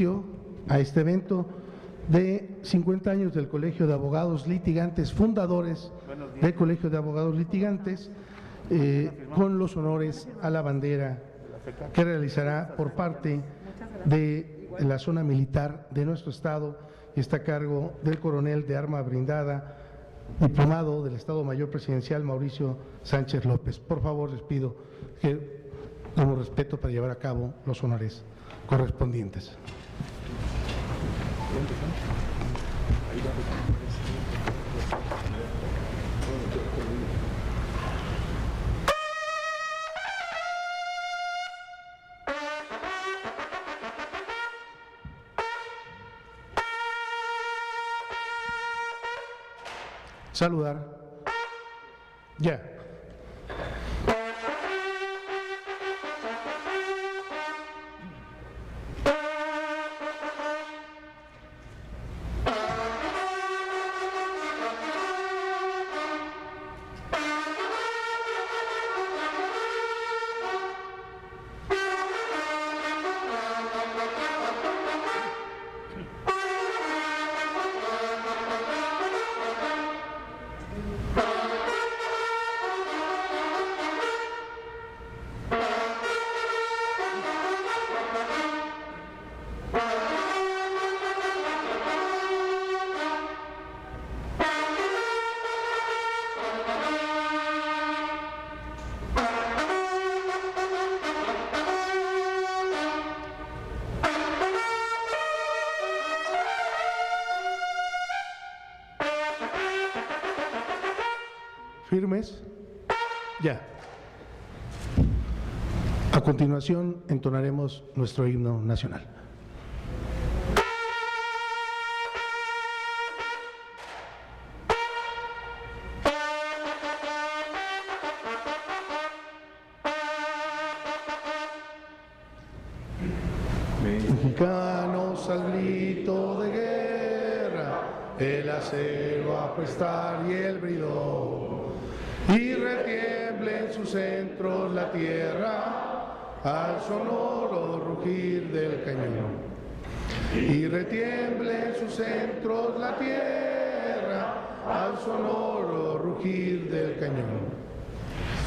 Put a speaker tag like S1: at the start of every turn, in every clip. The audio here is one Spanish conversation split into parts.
S1: inicio a este evento de 50 años del Colegio de Abogados Litigantes, fundadores del Colegio de Abogados Litigantes, con los honores a la bandera que realizará por parte de la zona militar de nuestro estado, y está a cargo del coronel de arma brindada, diplomado del Estado Mayor Presidencial Mauricio Sánchez López. Por favor, les pido que demos respeto para llevar a cabo los honores correspondientes. Saludar. Ya. ¿Firmes? Ya. A continuación entonaremos nuestro himno nacional. Mexicanos al grito de guerra, el acero a prestar y el bridón, y retiemble en sus centros la tierra al sonoro rugir del cañón. Y retiemble en sus centros la tierra al sonoro rugir del cañón.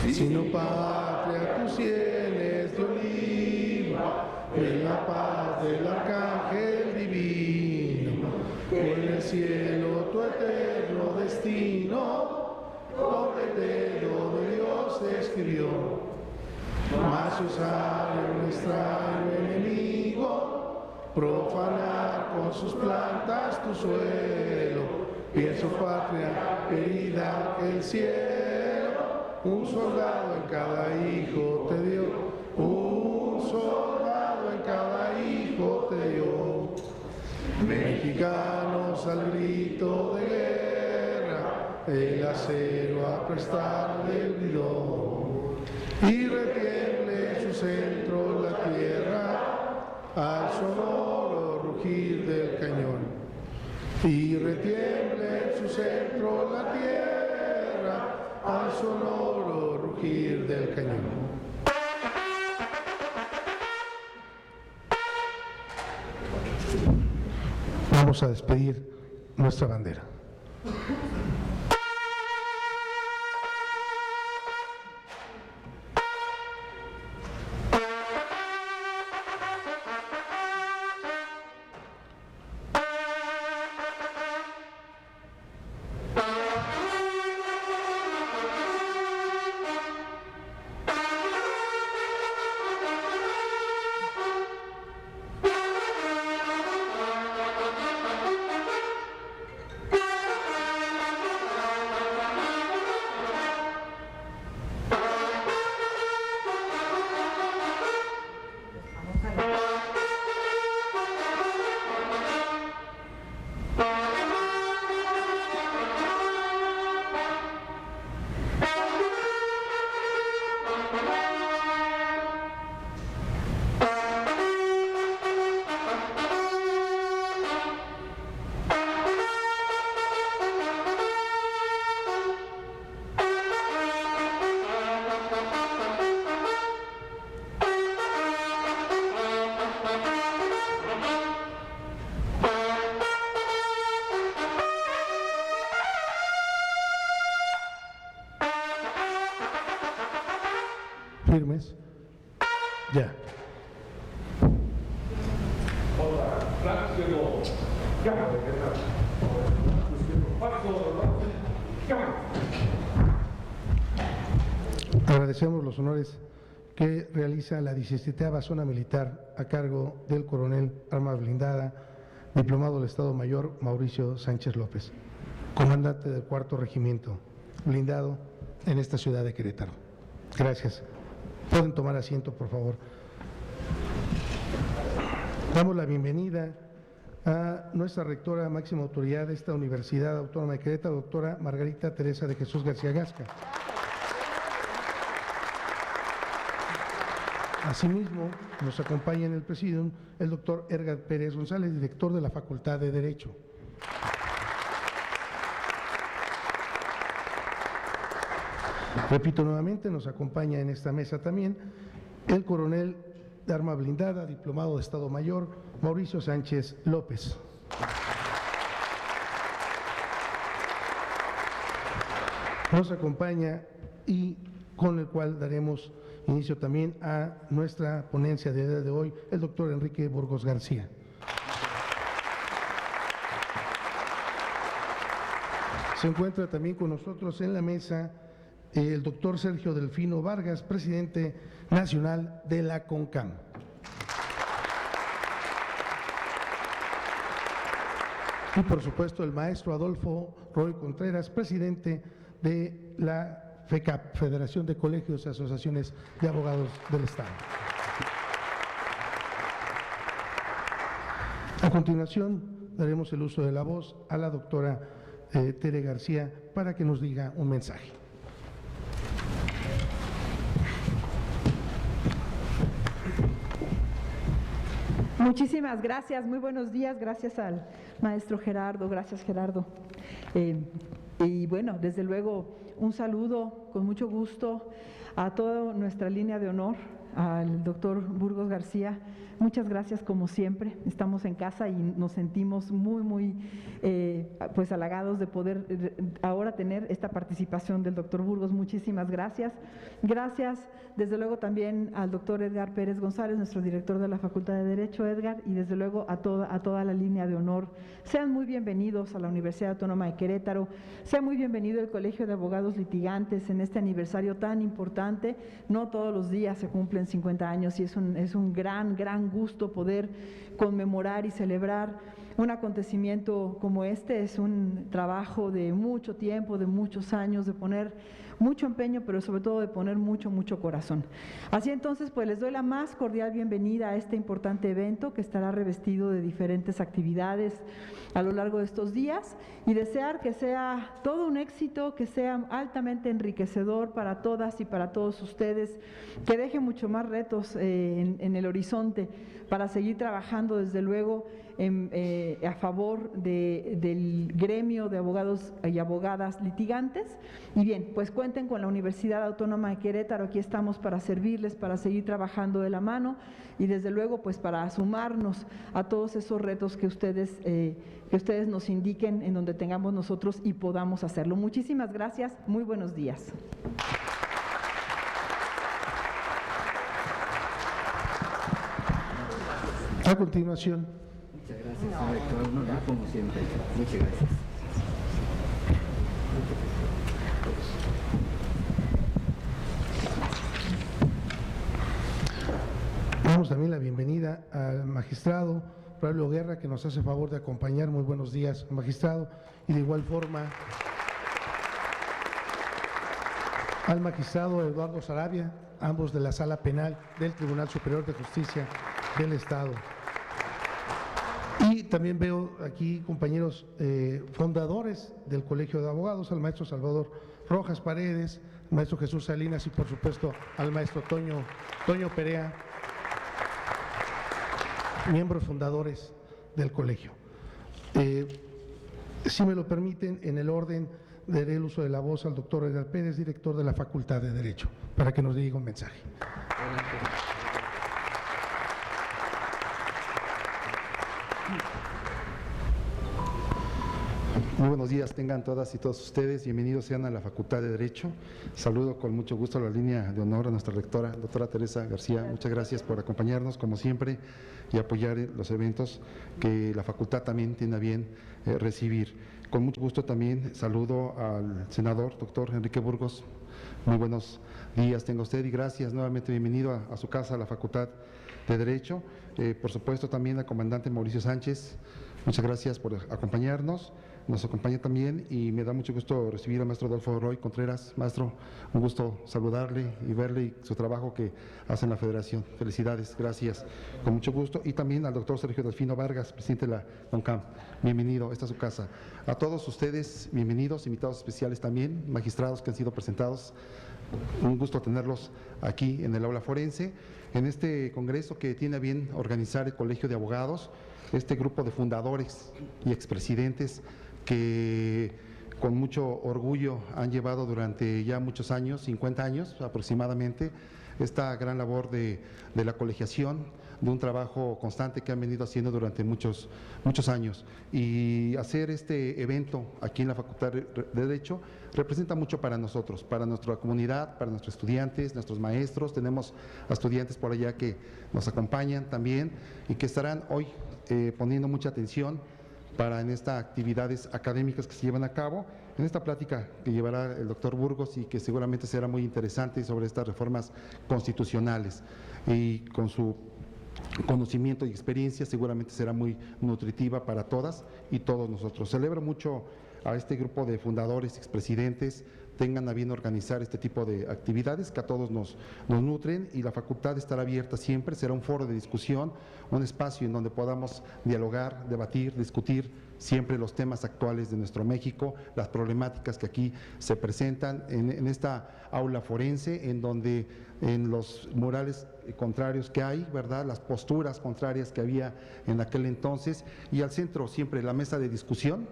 S1: Sino patria tus sienes de oliva, en la paz del arcángel divino, con el cielo tu eterno destino, sobre el dedo de Dios te escribió. Mas usar un extraño enemigo, profanar con sus plantas tu suelo, pienso patria querida que el cielo, un soldado en cada hijo te dio, un soldado en cada hijo te dio. Mexicanos al grito de guerra, el acero a prestar del bridón, y retiemble en su centro la tierra al sonoro rugir del cañón. Y retiemble en su centro la tierra al sonoro rugir del cañón. Vamos a despedir nuestra bandera. firmes. Ya. Agradecemos los honores que realiza la 17ª Zona Militar a cargo del coronel Arma Blindada, diplomado del Estado Mayor Mauricio Sánchez López, comandante del 4º Regimiento Blindado en esta ciudad de Querétaro. Gracias. Pueden tomar asiento, por favor. Damos la bienvenida a nuestra rectora, máxima autoridad de esta Universidad Autónoma de Querétaro, doctora Margarita Teresa de Jesús García Gasca. Asimismo, nos acompaña en el Presidium el doctor Edgar Pérez González, director de la Facultad de Derecho. Repito nuevamente, nos acompaña en esta mesa también el coronel de Arma Blindada, diplomado de Estado Mayor, Mauricio Sánchez López. Nos acompaña y con el cual daremos inicio también a nuestra ponencia de día de hoy, el doctor Enrique Burgos García. Se encuentra también con nosotros en la mesa el doctor Sergio Delfino Vargas, presidente nacional de la CONCAM. Y por supuesto el maestro Adolfo Roy Contreras, presidente de la FECAP, Federación de Colegios y Asociaciones de Abogados del Estado. A continuación daremos el uso de la voz a la doctora Tere García para que nos diga un mensaje.
S2: Muchísimas gracias, muy buenos días, gracias al maestro Gerardo, gracias Gerardo. Y bueno, desde luego un saludo con mucho gusto a toda nuestra línea de honor, al doctor Burgos García. Muchas gracias como siempre, estamos en casa y nos sentimos muy pues halagados de poder ahora tener esta participación del doctor Burgos. Muchísimas gracias. Gracias desde luego también al doctor Edgar Pérez González, nuestro director de la Facultad de Derecho, Edgar, y desde luego a toda la línea de honor. Sean muy bienvenidos a la Universidad Autónoma de Querétaro, sea muy bienvenido el Colegio de Abogados Litigantes en este aniversario tan importante. No todos los días se cumplen 50 años y es un gran gusto poder conmemorar y celebrar un acontecimiento como este. Es un trabajo de mucho tiempo, de muchos años, de poner mucho empeño, pero sobre todo de poner mucho corazón. Así entonces, pues les doy la más cordial bienvenida a este importante evento que estará revestido de diferentes actividades a lo largo de estos días y desear que sea todo un éxito, que sea altamente enriquecedor para todas y para todos ustedes, que deje mucho más retos en el horizonte para seguir trabajando desde luego a favor del gremio de abogados y abogadas litigantes. Y bien, pues cuenten con la Universidad Autónoma de Querétaro, aquí estamos para servirles, para seguir trabajando de la mano y desde luego pues para sumarnos a todos esos retos que ustedes nos indiquen en donde tengamos nosotros y podamos hacerlo. Muchísimas gracias, muy buenos días.
S1: A continuación.
S3: Muchas gracias, señor rector, como siempre. Muchas gracias.
S1: Damos también la bienvenida al magistrado Braulio Guerra, que nos hace favor de acompañar. Muy buenos días, magistrado. Y de igual forma al magistrado Eduardo Sarabia, ambos de la Sala Penal del Tribunal Superior de Justicia del Estado. Y también veo aquí compañeros fundadores del Colegio de Abogados, al maestro Salvador Rojas Paredes, al maestro Jesús Salinas y por supuesto al maestro Toño Perea, miembros fundadores del colegio. Si me lo permiten, en el orden daré el uso de la voz al doctor Edgar Pérez, director de la Facultad de Derecho, para que nos diga un mensaje.
S4: Muy buenos días, tengan todas y todos ustedes. Bienvenidos sean a la Facultad de Derecho. Saludo con mucho gusto a la línea de honor a nuestra rectora, doctora Teresa García. Muchas gracias por acompañarnos, como siempre, y apoyar los eventos que la facultad también tiene a bien recibir. Con mucho gusto también saludo al senador, doctor Enrique Burgos. Muy buenos días tenga usted y gracias nuevamente. Bienvenido a su casa, a la Facultad de Derecho. Por supuesto también al comandante Mauricio Sánchez. Muchas gracias por acompañarnos. Nos acompaña también y me da mucho gusto recibir al maestro Adolfo Roy Contreras. Maestro, un gusto saludarle y verle y su trabajo que hace en la Federación. Felicidades, gracias, con mucho gusto. Y también al doctor Sergio Delfino Vargas, presidente de la CONCAM. Bienvenido, esta es su casa. A todos ustedes, bienvenidos, invitados especiales también, magistrados que han sido presentados. Un gusto tenerlos aquí en el aula forense, en este congreso que tiene a bien organizar el Colegio de Abogados, este grupo de fundadores y expresidentes que con mucho orgullo han llevado durante ya muchos años, 50 años aproximadamente, esta gran labor de la colegiación, de un trabajo constante que han venido haciendo durante muchos años. Y hacer este evento aquí en la Facultad de Derecho representa mucho para nosotros, para nuestra comunidad, para nuestros estudiantes, nuestros maestros. Tenemos a estudiantes por allá que nos acompañan también y que estarán hoy poniendo mucha atención para en estas actividades académicas que se llevan a cabo, en esta plática que llevará el doctor Burgos y que seguramente será muy interesante sobre estas reformas constitucionales, y con su conocimiento y experiencia seguramente será muy nutritiva para todas y todos nosotros. Celebro mucho a este grupo de fundadores, expresidentes, tengan a bien organizar este tipo de actividades que a todos nos nutren, y la facultad estará abierta siempre, será un foro de discusión, un espacio en donde podamos dialogar, debatir, discutir siempre los temas actuales de nuestro México, las problemáticas que aquí se presentan en esta aula forense, en donde en los murales contrarios que hay, ¿verdad?, las posturas contrarias que había en aquel entonces, y al centro siempre la mesa de discusión,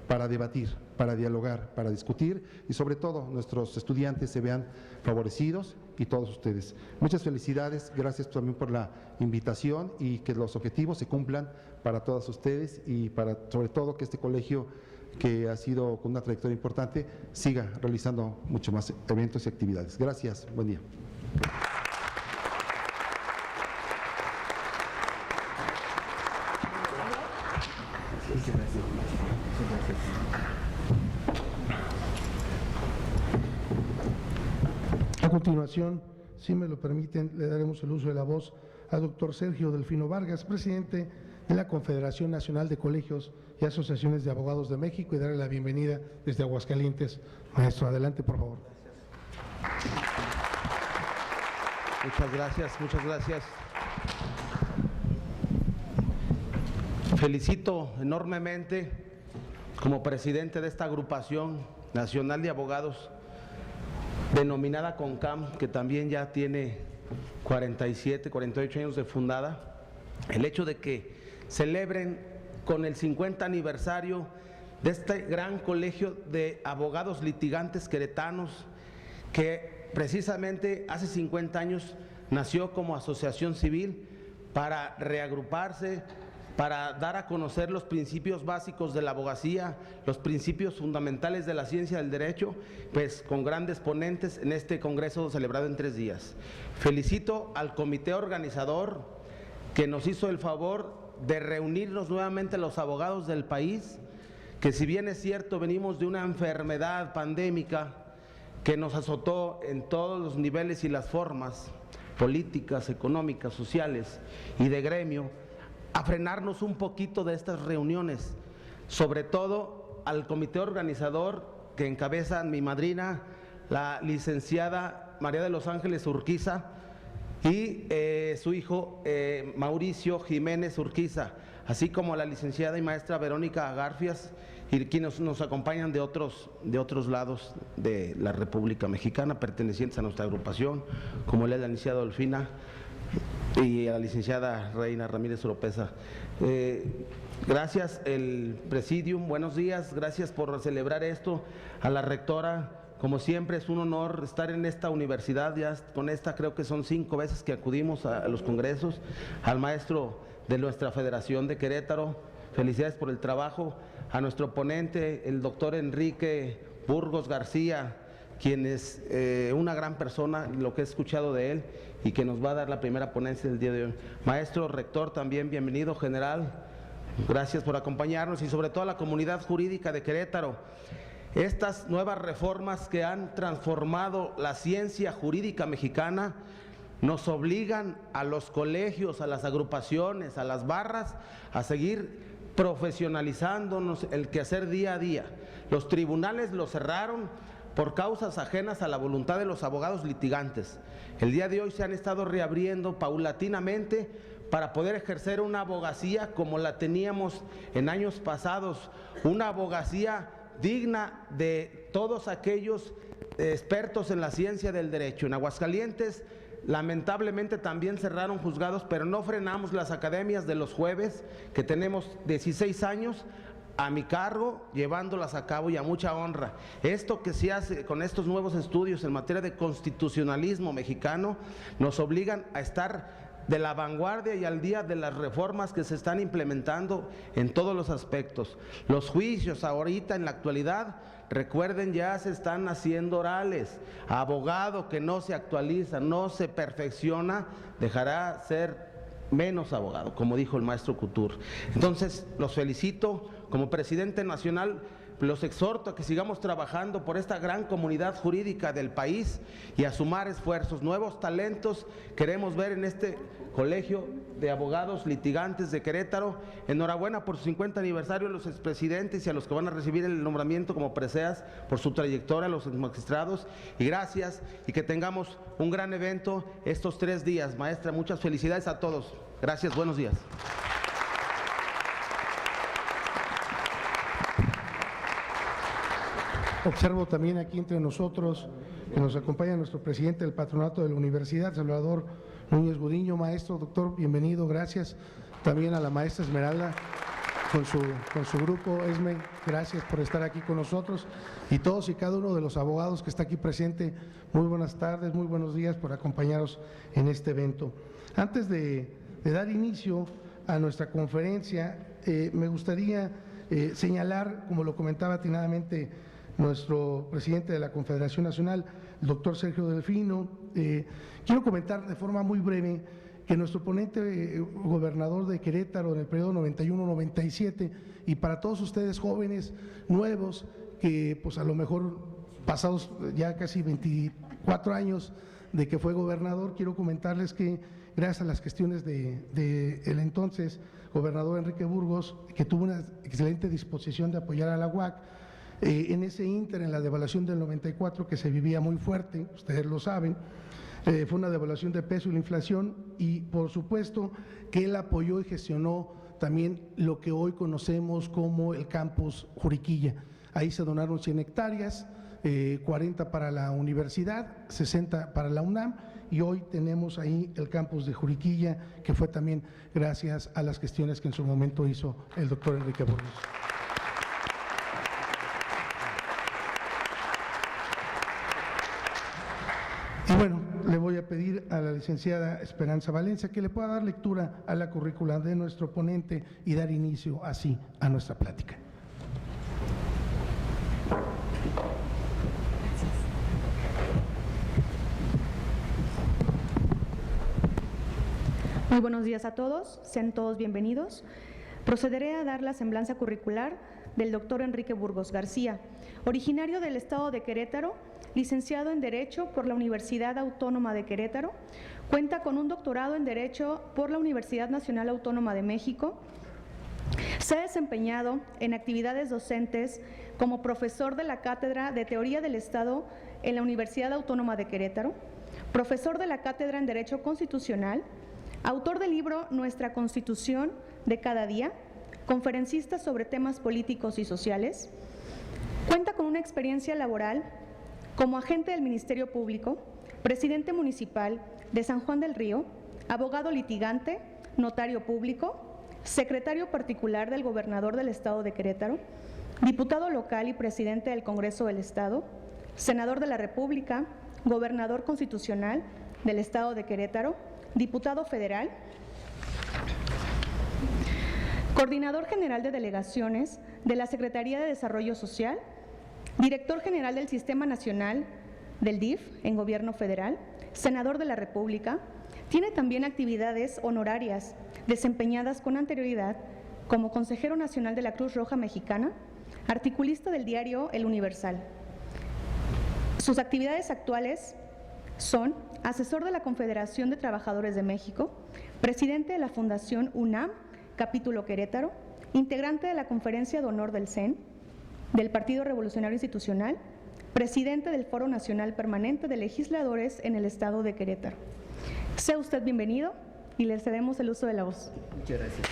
S4: para debatir, para dialogar, para discutir y sobre todo nuestros estudiantes se vean favorecidos y todos ustedes. Muchas felicidades, gracias también por la invitación y que los objetivos se cumplan para todas ustedes y para sobre todo que este colegio que ha sido con una trayectoria importante siga realizando mucho más eventos y actividades. Gracias, buen día.
S1: A continuación, si me lo permiten, le daremos el uso de la voz al doctor Sergio Delfino Vargas, presidente de la Confederación Nacional de Colegios y Asociaciones de Abogados de México, y darle la bienvenida desde Aguascalientes. Maestro, adelante, por favor.
S5: Muchas gracias, muchas gracias. Felicito enormemente como presidente de esta agrupación nacional de abogados denominada CONCAM, que también ya tiene 47, 48 años de fundada, el hecho de que celebren con el 50 aniversario de este gran colegio de abogados litigantes queretanos, que precisamente hace 50 años nació como asociación civil para reagruparse, para dar a conocer los principios básicos de la abogacía, los principios fundamentales de la ciencia del derecho, pues con grandes ponentes en este congreso celebrado en 3 días. Felicito al comité organizador que nos hizo el favor de reunirnos nuevamente los abogados del país, que si bien es cierto venimos de una enfermedad pandémica que nos azotó en todos los niveles y las formas políticas, económicas, sociales y de gremio, a frenarnos un poquito de estas reuniones, sobre todo al comité organizador que encabeza mi madrina, la licenciada María de los Ángeles Urquiza, y su hijo Mauricio Jiménez Urquiza, así como la licenciada y maestra Verónica Garfias, y quienes nos acompañan de otros lados de la República Mexicana, pertenecientes a nuestra agrupación, como la licenciada Dolfina y a la licenciada Reina Ramírez Oropesa. Gracias el Presidium, buenos días, gracias por celebrar esto, a la rectora. Como siempre es un honor estar en esta universidad, ya con esta creo que son 5 veces que acudimos a los congresos, al maestro de nuestra Federación de Querétaro, felicidades por el trabajo. A nuestro ponente, el doctor Enrique Burgos García, quien es una gran persona, lo que he escuchado de él, y que nos va a dar la primera ponencia del día de hoy. Maestro rector también, bienvenido, general, gracias por acompañarnos, y sobre todo a la comunidad jurídica de Querétaro. Estas nuevas reformas que han transformado la ciencia jurídica mexicana nos obligan a los colegios, a las agrupaciones, a las barras, a seguir profesionalizándonos el quehacer día a día. Los tribunales los cerraron por causas ajenas a la voluntad de los abogados litigantes. El día de hoy se han estado reabriendo paulatinamente para poder ejercer una abogacía como la teníamos en años pasados, una abogacía digna de todos aquellos expertos en la ciencia del derecho. En Aguascalientes, lamentablemente también cerraron juzgados, pero no frenamos las academias de los jueves, que tenemos 16 años a mi cargo, llevándolas a cabo y a mucha honra. Esto que se hace con estos nuevos estudios en materia de constitucionalismo mexicano nos obligan a estar de la vanguardia y al día de las reformas que se están implementando en todos los aspectos. Los juicios ahorita en la actualidad, recuerden, ya se están haciendo orales. Abogado que no se actualiza, no se perfecciona, dejará ser menos abogado, como dijo el maestro Couture. Entonces, los felicito. Como presidente nacional, los exhorto a que sigamos trabajando por esta gran comunidad jurídica del país y a sumar esfuerzos. Nuevos talentos queremos ver en este Colegio de Abogados Litigantes de Querétaro. Enhorabuena por su 50 aniversario a los expresidentes y a los que van a recibir el nombramiento como preseas por su trayectoria, a los magistrados, y gracias, y que tengamos un gran evento estos 3 días. Maestra, muchas felicidades a todos. Gracias, buenos días.
S1: Observo también aquí entre nosotros que nos acompaña nuestro presidente del patronato de la universidad, Salvador Núñez Gudiño. Maestro, doctor, bienvenido, gracias. También a la maestra Esmeralda con su grupo, Esme, gracias por estar aquí con nosotros. Y todos y cada uno de los abogados que está aquí presente, muy buenas tardes, muy buenos días por acompañarnos en este evento. Antes de dar inicio a nuestra conferencia, me gustaría señalar, como lo comentaba atinadamente nuestro presidente de la Confederación Nacional, el doctor Sergio Delfino, quiero comentar de forma muy breve que nuestro ponente gobernador de Querétaro en el periodo 91-97, y para todos ustedes jóvenes nuevos, que pues a lo mejor pasados ya casi 24 años de que fue gobernador, quiero comentarles que gracias a las gestiones de el entonces gobernador Enrique Burgos, que tuvo una excelente disposición de apoyar a la UAC, en ese ínter, en la devaluación del 94, que se vivía muy fuerte, ustedes lo saben, fue una devaluación de peso y la inflación, y por supuesto que él apoyó y gestionó también lo que hoy conocemos como el campus Juriquilla. Ahí se donaron 100 hectáreas, 40 para la universidad, 60 para la UNAM, y hoy tenemos ahí el campus de Juriquilla, que fue también gracias a las gestiones que en su momento hizo el doctor Enrique Burgos. Y bueno, le voy a pedir a la licenciada Esperanza Valencia que le pueda dar lectura a la currícula de nuestro ponente y dar inicio así a nuestra plática.
S6: Muy buenos días a todos, sean todos bienvenidos. Procederé a dar la semblanza curricular del doctor Enrique Burgos García, originario del estado de Querétaro, licenciado en Derecho por la Universidad Autónoma de Querétaro, cuenta con un doctorado en Derecho por la Universidad Nacional Autónoma de México. Se ha desempeñado en actividades docentes como profesor de la Cátedra de Teoría del Estado en la Universidad Autónoma de Querétaro, profesor de la Cátedra en Derecho Constitucional, autor del libro Nuestra Constitución de cada día, conferencista sobre temas políticos y sociales. Cuenta con una experiencia laboral como agente del Ministerio Público, presidente municipal de San Juan del Río, abogado litigante, notario público, secretario particular del gobernador del Estado de Querétaro, diputado local y presidente del Congreso del Estado, senador de la República, gobernador constitucional del Estado de Querétaro, diputado federal. Coordinador General de Delegaciones de la Secretaría de Desarrollo Social, Director General del Sistema Nacional del DIF en Gobierno Federal, Senador de la República. Tiene también actividades honorarias desempeñadas con anterioridad como Consejero Nacional de la Cruz Roja Mexicana, articulista del diario El Universal. Sus actividades actuales son asesor de la Confederación de Trabajadores de México, presidente de la Fundación UNAM, capítulo Querétaro, integrante de la Conferencia de Honor del CEN, del Partido Revolucionario Institucional, presidente del Foro Nacional Permanente de Legisladores en el Estado de Querétaro. Sea usted bienvenido y le cedemos el uso de la voz.
S3: Muchas gracias.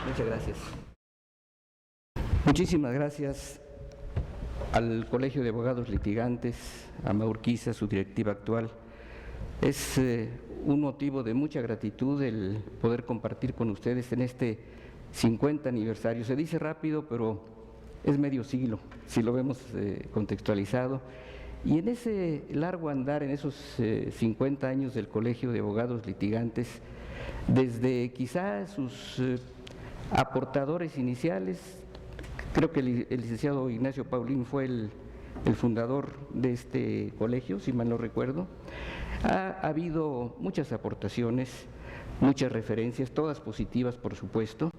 S3: Muchas gracias. Muchísimas gracias al Colegio de Abogados Litigantes, a Maurquiza, su directiva actual. Es un motivo de mucha gratitud el poder compartir con ustedes en este 50 aniversario. Se dice rápido, pero es medio siglo, si lo vemos contextualizado. Y en ese largo andar, en esos 50 años del Colegio de Abogados Litigantes, desde quizá sus aportadores iniciales, creo que el licenciado Ignacio Paulín fue el fundador de este colegio, si mal no recuerdo. Ha habido muchas aportaciones, muchas referencias, todas positivas, por supuesto.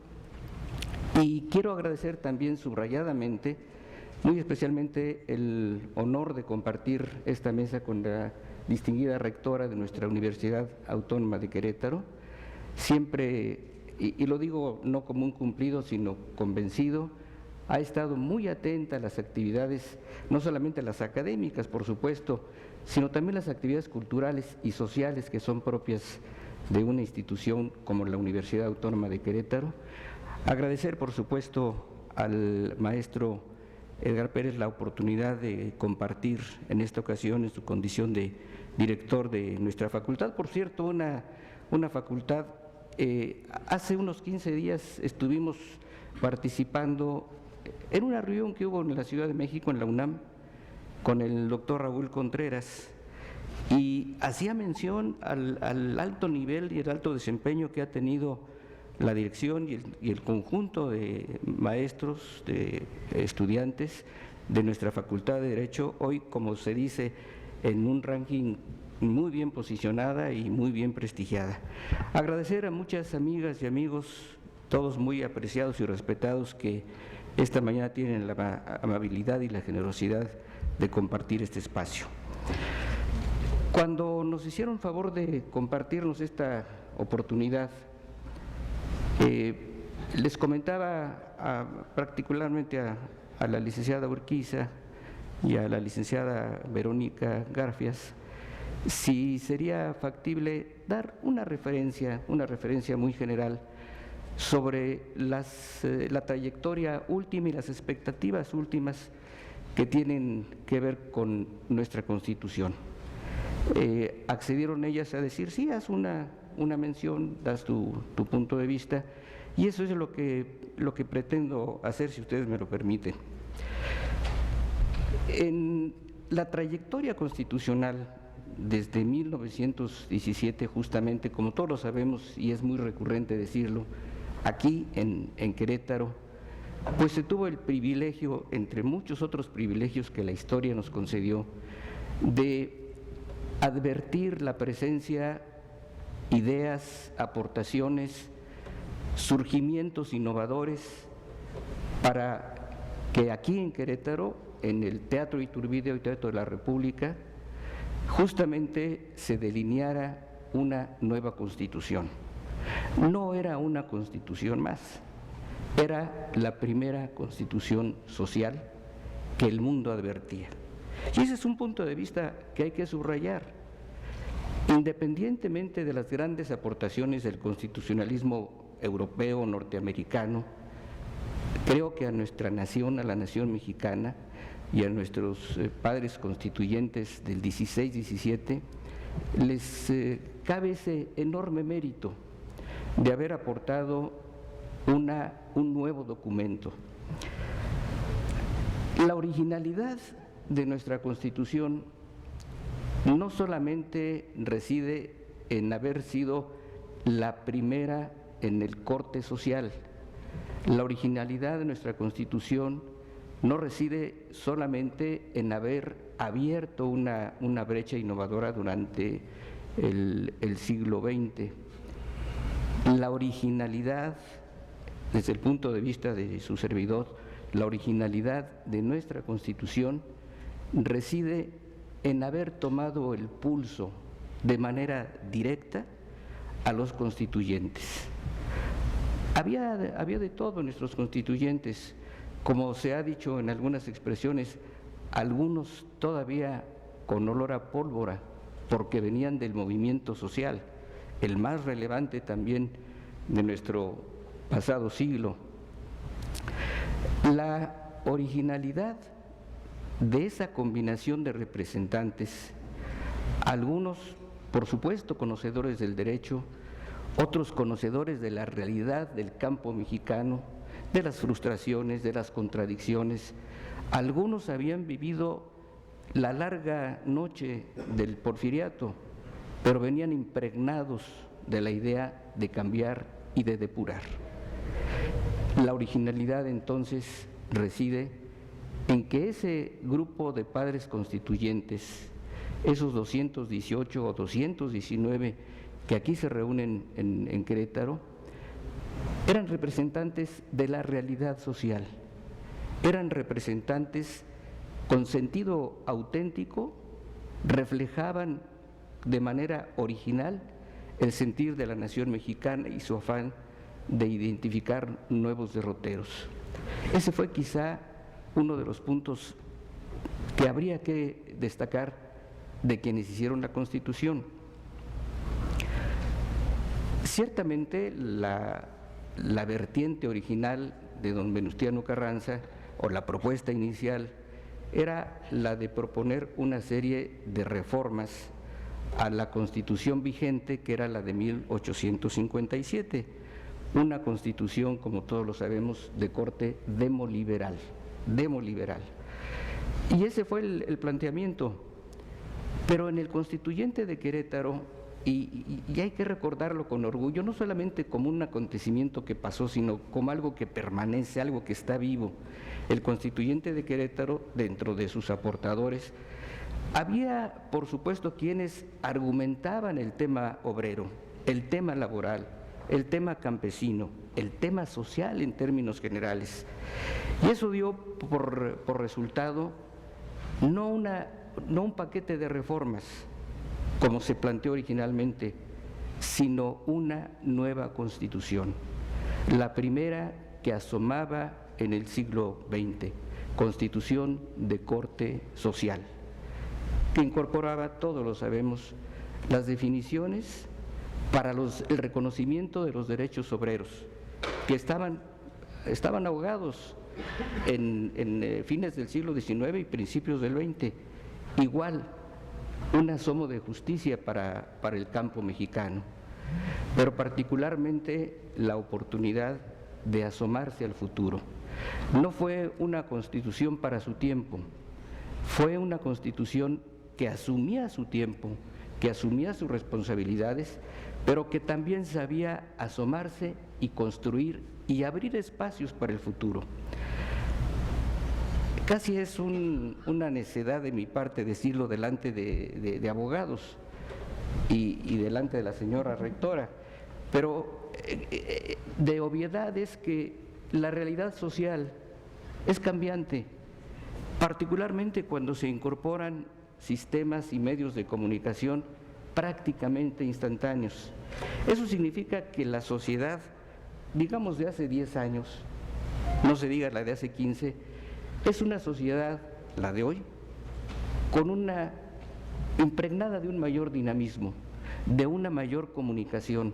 S3: Y quiero agradecer también subrayadamente, muy especialmente, el honor de compartir esta mesa con la distinguida rectora de nuestra Universidad Autónoma de Querétaro. Siempre, y lo digo no como un cumplido, sino convencido, ha estado muy atenta a las actividades, no solamente las académicas, por supuesto, sino también las actividades culturales y sociales que son propias de una institución como la Universidad Autónoma de Querétaro. Agradecer, por supuesto, al maestro Edgar Pérez la oportunidad de compartir en esta ocasión en su condición de director de nuestra facultad. Por cierto, una facultad, hace unos 15 días estuvimos participando en una reunión que hubo en la Ciudad de México, en la UNAM, con el doctor Raúl Contreras, y hacía mención al alto nivel y el alto desempeño que ha tenido la dirección y el conjunto de maestros, de estudiantes de nuestra Facultad de Derecho, hoy, como se dice, en un ranking muy bien posicionada y muy bien prestigiada. Agradecer a muchas amigas y amigos, todos muy apreciados y respetados, que esta mañana tienen la amabilidad y la generosidad de compartir este espacio. Cuando nos hicieron favor de compartirnos esta oportunidad, les comentaba particularmente a la licenciada Urquiza y a la licenciada Verónica Garfias si sería factible dar una referencia muy general sobre la trayectoria última y las expectativas últimas que tienen que ver con nuestra Constitución. Accedieron ellas a decir, sí, haz una mención, das tu punto de vista, y eso es lo que pretendo hacer, si ustedes me lo permiten. En la trayectoria constitucional, desde 1917, justamente, como todos lo sabemos, y es muy recurrente decirlo, aquí en Querétaro, pues se tuvo el privilegio, entre muchos otros privilegios que la historia nos concedió, de advertir la presencia, ideas, aportaciones, surgimientos innovadores para que aquí en Querétaro, en el Teatro Iturbide y Teatro de la República, justamente se delineara una nueva Constitución. No era una Constitución más, era la primera Constitución social que el mundo advertía. Y ese es un punto de vista que hay que subrayar. Independientemente de las grandes aportaciones del constitucionalismo europeo, norteamericano, creo que a nuestra nación, a la nación mexicana y a nuestros padres constituyentes del 16-17, les cabe ese enorme mérito de haber aportado un nuevo documento. La originalidad de nuestra Constitución no solamente reside en haber sido la primera en el corte social. La originalidad de nuestra Constitución no reside solamente en haber abierto una brecha innovadora durante el siglo XX. La originalidad, desde el punto de vista de su servidor, la originalidad de nuestra Constitución reside en haber tomado el pulso de manera directa a los constituyentes. Había de todo en nuestros constituyentes, como se ha dicho en algunas expresiones, algunos todavía con olor a pólvora, porque venían del movimiento social, el más relevante también de nuestro pasado siglo. La originalidad de esa combinación de representantes, algunos, por supuesto, conocedores del derecho, otros conocedores de la realidad del campo mexicano, de las frustraciones, de las contradicciones. Algunos habían vivido la larga noche del porfiriato, pero venían impregnados de la idea de cambiar y de depurar. La originalidad entonces reside en que ese grupo de padres constituyentes, esos 218 o 219 que aquí se reúnen en Querétaro, eran representantes de la realidad social, eran representantes con sentido auténtico, reflejaban de manera original el sentir de la nación mexicana y su afán de identificar nuevos derroteros. Ese fue quizá uno de los puntos que habría que destacar de quienes hicieron la Constitución. Ciertamente la vertiente original de don Venustiano Carranza, o la propuesta inicial, era la de proponer una serie de reformas a la Constitución vigente, que era la de 1857, una Constitución, como todos lo sabemos, de corte demoliberal. Y ese fue el planteamiento. Pero en el Constituyente de Querétaro, y hay que recordarlo con orgullo, no solamente como un acontecimiento que pasó, sino como algo que permanece, algo que está vivo. El Constituyente de Querétaro, dentro de sus aportadores, había, por supuesto, quienes argumentaban el tema obrero, el tema laboral, el tema campesino, el tema social en términos generales. Y eso dio por resultado no un paquete de reformas, como se planteó originalmente, sino una nueva Constitución, la primera que asomaba en el siglo XX, Constitución de corte social, que incorporaba, todos lo sabemos, las definiciones para el reconocimiento de los derechos obreros, que estaban ahogados en fines del siglo XIX y principios del XX, igual un asomo de justicia para el campo mexicano, pero particularmente la oportunidad de asomarse al futuro. No fue una Constitución para su tiempo, fue una Constitución que asumía su tiempo, que asumía sus responsabilidades, pero que también sabía asomarse y construir y abrir espacios para el futuro. Casi es una necedad de mi parte decirlo delante de abogados y delante de la señora rectora, pero de obviedad es que la realidad social es cambiante, particularmente cuando se incorporan sistemas y medios de comunicación prácticamente instantáneos. Eso significa que la sociedad, digamos de hace 10 años, no se diga la de hace 15, es una sociedad, la de hoy, con una impregnada de un mayor dinamismo, de una mayor comunicación,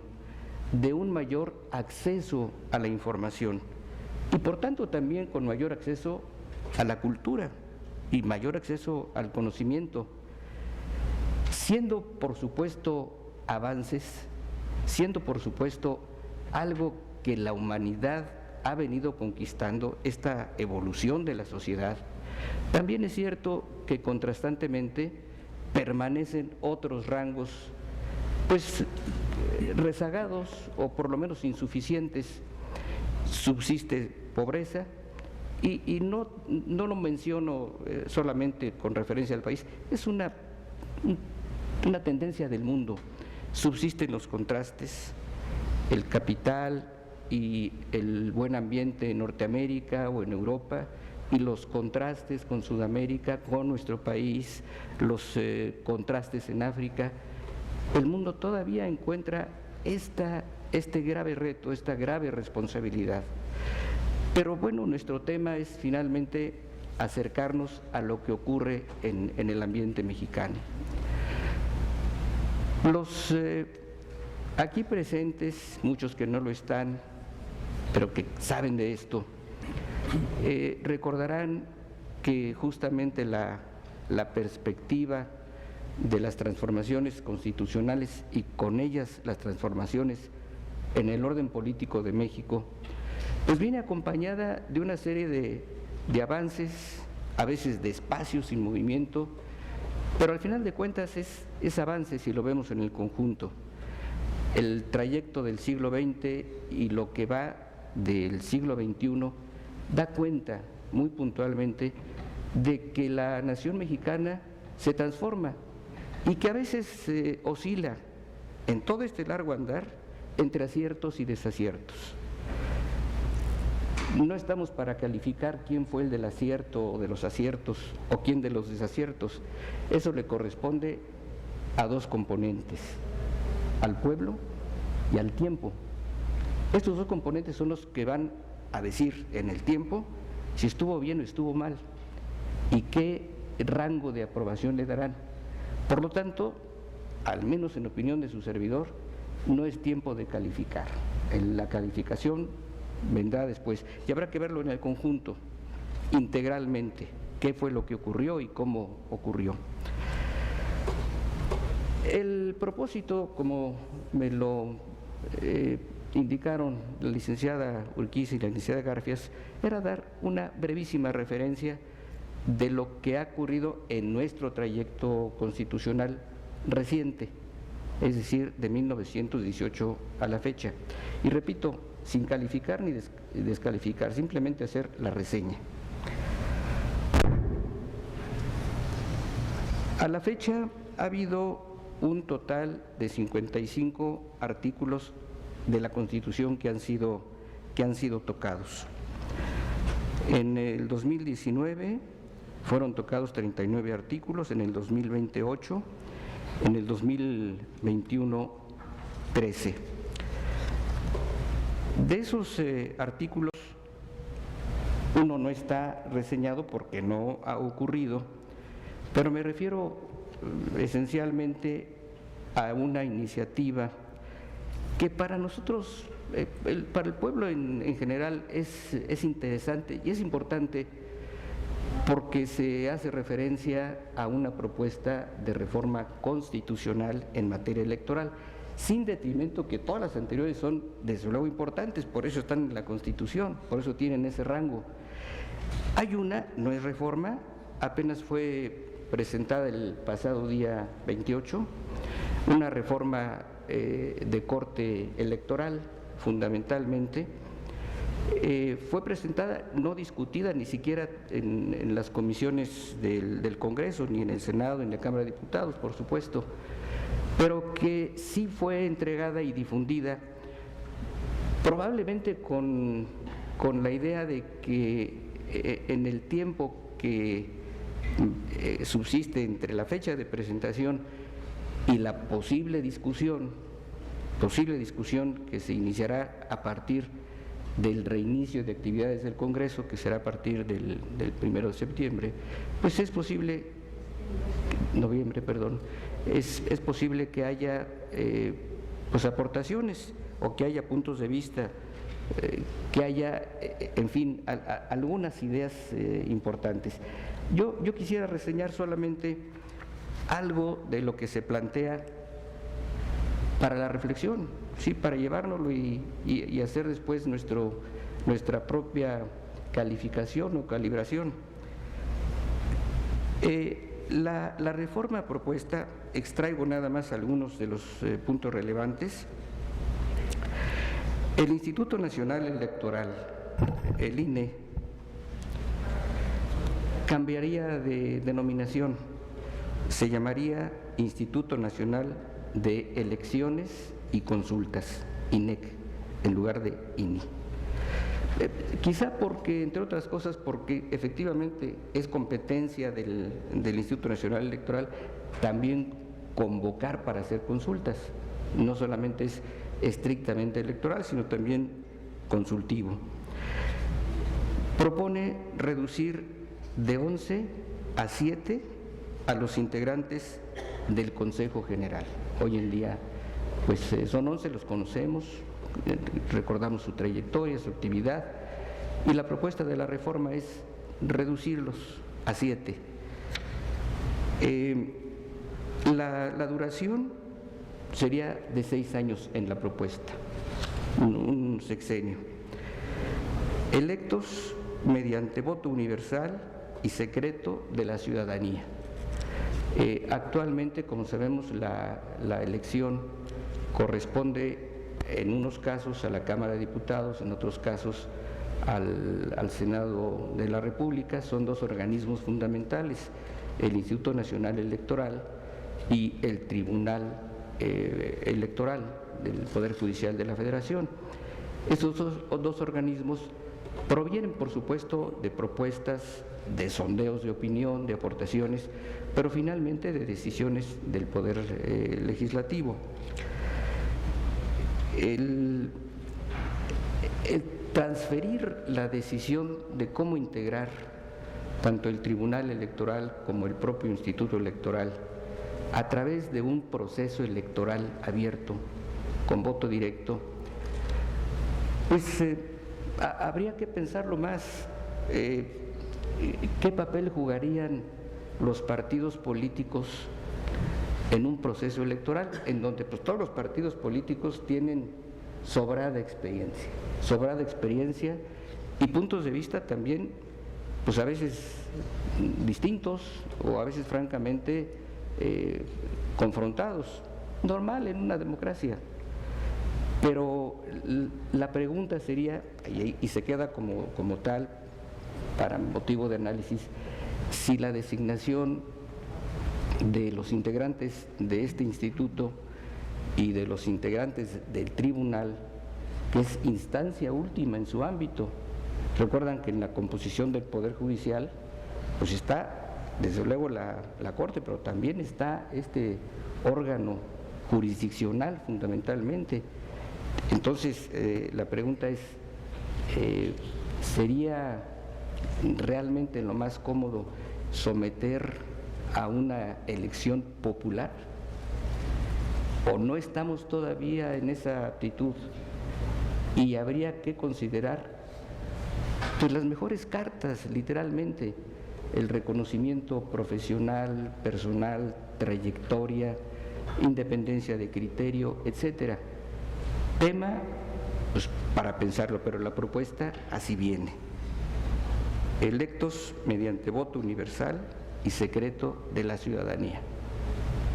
S3: de un mayor acceso a la información y por tanto también con mayor acceso a la cultura y mayor acceso al conocimiento, siendo por supuesto avances, siendo por supuesto algo que la humanidad ha venido conquistando, esta evolución de la sociedad. También es cierto que contrastantemente permanecen otros rangos pues rezagados o por lo menos insuficientes. Subsiste pobreza y no lo menciono solamente con referencia al país, es una tendencia del mundo. Subsisten los contrastes, el capital y el buen ambiente en Norteamérica o en Europa, y los contrastes con Sudamérica, con nuestro país, los contrastes en África. El mundo todavía encuentra este grave reto, esta grave responsabilidad. Pero bueno, nuestro tema es finalmente acercarnos a lo que ocurre en el ambiente mexicano. Los aquí presentes, muchos que no lo están, pero que saben de esto, recordarán que justamente la perspectiva de las transformaciones constitucionales y con ellas las transformaciones en el orden político de México, pues viene acompañada de una serie de avances, a veces despacios, sin movimiento, pero al final de cuentas es avance si lo vemos en el conjunto. El trayecto del siglo XX y lo que va del siglo XXI da cuenta muy puntualmente de que la nación mexicana se transforma y que a veces oscila en todo este largo andar entre aciertos y desaciertos. No estamos para calificar quién fue el del acierto o de los aciertos o quién de los desaciertos. Eso le corresponde a dos componentes, al pueblo y al tiempo. Estos dos componentes son los que van a decir en el tiempo si estuvo bien o estuvo mal y qué rango de aprobación le darán. Por lo tanto, al menos en opinión de su servidor, no es tiempo de calificar. La calificación vendrá después y habrá que verlo en el conjunto, integralmente, qué fue lo que ocurrió y cómo ocurrió. El propósito, como me lo indicaron la licenciada Urquiza y la licenciada Garfias, era dar una brevísima referencia de lo que ha ocurrido en nuestro trayecto constitucional reciente, es decir, de 1918 a la fecha. Y repito, sin calificar ni descalificar, simplemente hacer la reseña. A la fecha ha habido un total de 55 artículos de la Constitución que han sido tocados. En el 2019 fueron tocados 39 artículos, en el 2020 8, en el 2021 13. De esos artículos, uno no está reseñado porque no ha ocurrido, pero me refiero esencialmente a una iniciativa que para nosotros, para el pueblo en general, es interesante y es importante porque se hace referencia a una propuesta de reforma constitucional en materia electoral, sin detrimento que todas las anteriores son desde luego importantes, por eso están en la Constitución, por eso tienen ese rango. Hay una, no es reforma, apenas fue presentada el pasado día 28, una reforma de corte electoral, fundamentalmente. Fue presentada, no discutida ni siquiera en las comisiones del Congreso, ni en el Senado, ni en la Cámara de Diputados, por supuesto, pero que sí fue entregada y difundida, probablemente con la idea de que en el tiempo que subsiste entre la fecha de presentación y la posible discusión que se iniciará a partir del reinicio de actividades del Congreso, que será a partir del 1 de septiembre, pues es posible, es posible que haya pues aportaciones o que haya puntos de vista, que haya, en fin, algunas ideas importantes. Yo quisiera reseñar solamente algo de lo que se plantea para la reflexión, sí, para llevárnoslo y hacer después nuestra propia calificación o calibración. La reforma propuesta, extraigo nada más algunos de los puntos relevantes. El Instituto Nacional Electoral, el INE, cambiaría de denominación, se llamaría Instituto Nacional de Elecciones y Consultas, INEC, en lugar de INI. Quizá porque, entre otras cosas, porque efectivamente es competencia del Instituto Nacional Electoral también convocar para hacer consultas, no solamente es estrictamente electoral, sino también consultivo. Propone reducir de 11 a 7 a los integrantes del Consejo General. Hoy en día, pues son 11, los conocemos, recordamos su trayectoria, su actividad, y la propuesta de la reforma es reducirlos a 7. La duración sería de 6 años en la propuesta, un sexenio. Electos mediante voto universal y secreto de la ciudadanía. Actualmente, como sabemos, la elección corresponde en unos casos a la Cámara de Diputados, en otros casos al Senado de la República. Son dos organismos fundamentales, el Instituto Nacional Electoral y el Tribunal Electoral del Poder Judicial de la Federación. Estos dos organismos provienen, por supuesto, de propuestas, de sondeos de opinión, de aportaciones, pero finalmente de decisiones del Poder Legislativo. El transferir la decisión de cómo integrar tanto el Tribunal Electoral como el propio Instituto Electoral a través de un proceso electoral abierto, con voto directo, pues habría que pensarlo más. ¿Qué papel jugarían los partidos políticos en un proceso electoral en donde pues todos los partidos políticos tienen sobrada experiencia y puntos de vista también pues a veces distintos o a veces francamente confrontados, normal en una democracia? Pero la pregunta sería, y se queda como tal para motivo de análisis, si la designación de los integrantes de este instituto y de los integrantes del tribunal, que es instancia última en su ámbito. Recuerdan que en la composición del Poder Judicial pues está desde luego la Corte, pero también está este órgano jurisdiccional fundamentalmente. Entonces la pregunta es, ¿sería realmente lo más cómodo someter a una elección popular? ¿O no estamos todavía en esa aptitud? Y habría que considerar pues las mejores cartas, literalmente, el reconocimiento profesional, personal, trayectoria, independencia de criterio, etcétera. Tema, pues para pensarlo, pero la propuesta así viene. Electos mediante voto universal y secreto de la ciudadanía.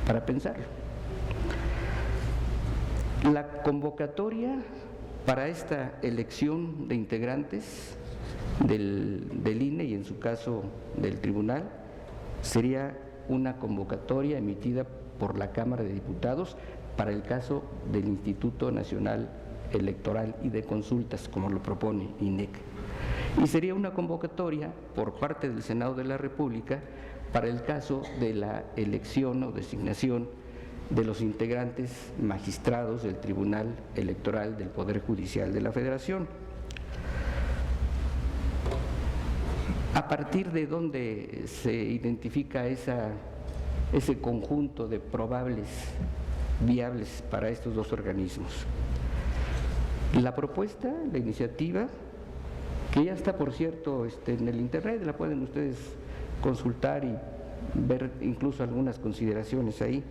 S3: Para pensarlo. La convocatoria para esta elección de integrantes del INE y en su caso del tribunal sería una convocatoria emitida por la Cámara de Diputados para el caso del Instituto Nacional Electoral y de Consultas, como lo propone INEC. Y sería una convocatoria por parte del Senado de la República para el caso de la elección o designación de los integrantes magistrados del Tribunal Electoral del Poder Judicial de la Federación. ¿A partir de dónde se identifica ese conjunto de probables viables para estos dos organismos? La propuesta, la iniciativa, que ya está, por cierto, en el internet, la pueden ustedes consultar y ver incluso algunas consideraciones ahí.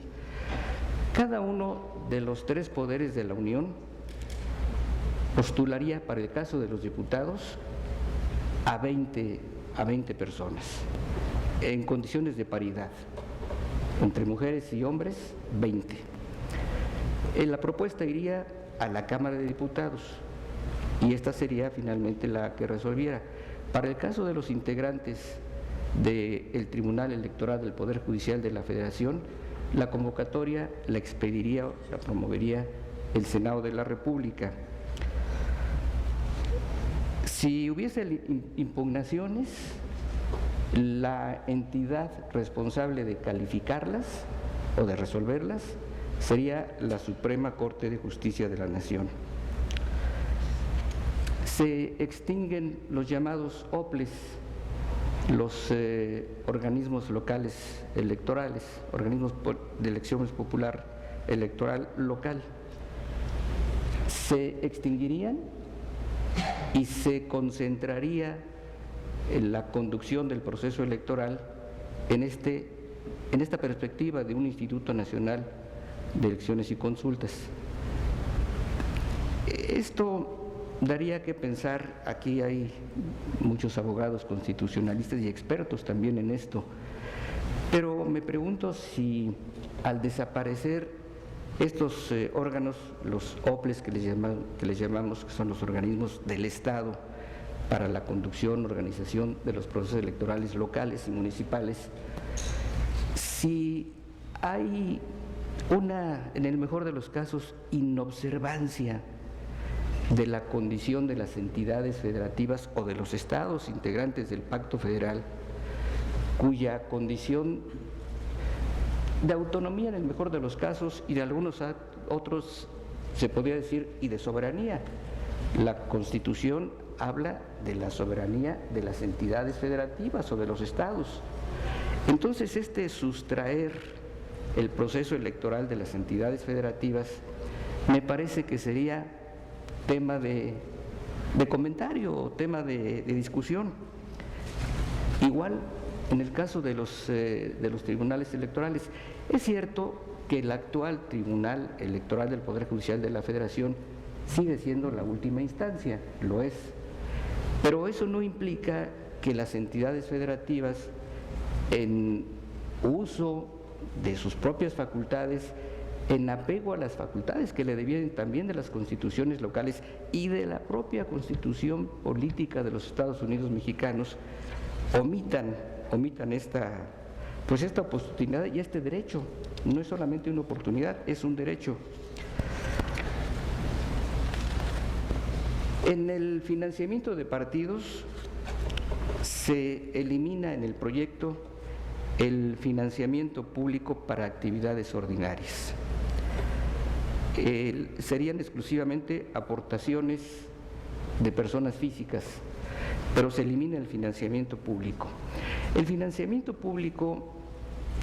S3: Cada uno de los tres poderes de la Unión postularía, para el caso de los diputados, a 20 personas, en condiciones de paridad. Entre mujeres y hombres, 20. La propuesta iría a la Cámara de Diputados y esta sería finalmente la que resolviera. Para el caso de los integrantes del Tribunal Electoral del Poder Judicial de la Federación, la convocatoria la expediría, la promovería el Senado de la República. Si hubiese impugnaciones, la entidad responsable de calificarlas o de resolverlas sería la Suprema Corte de Justicia de la Nación. Se extinguen los llamados OPLES, los organismos locales electorales, organismos de elección popular electoral local. Se extinguirían y se concentraría en la conducción del proceso electoral en esta perspectiva de un Instituto Nacional de Elecciones y Consultas. Esto daría que pensar, aquí hay muchos abogados constitucionalistas y expertos también en esto, pero me pregunto si al desaparecer estos órganos, los OPLES que les llamamos, que son los organismos del Estado para la conducción, organización de los procesos electorales locales y municipales, si hay una, en el mejor de los casos, inobservancia de la condición de las entidades federativas o de los estados integrantes del Pacto Federal, cuya condición de autonomía en el mejor de los casos y de algunos otros se podría decir y de soberanía. La Constitución habla de la soberanía de las entidades federativas o de los estados. Entonces sustraer el proceso electoral de las entidades federativas me parece que sería tema de comentario o tema de discusión. Igual en el caso de los tribunales electorales, es cierto que el actual Tribunal Electoral del Poder Judicial de la Federación sigue siendo la última instancia, lo es, pero eso no implica que las entidades federativas, en uso de sus propias facultades, en apego a las facultades que le debían también de las constituciones locales y de la propia Constitución política de los Estados Unidos mexicanos, omitan esta oportunidad y este derecho. No es solamente una oportunidad, es un derecho. En el financiamiento de partidos se elimina en el proyecto el financiamiento público para actividades ordinarias. Serían exclusivamente aportaciones de personas físicas, pero se elimina el financiamiento público. El financiamiento público,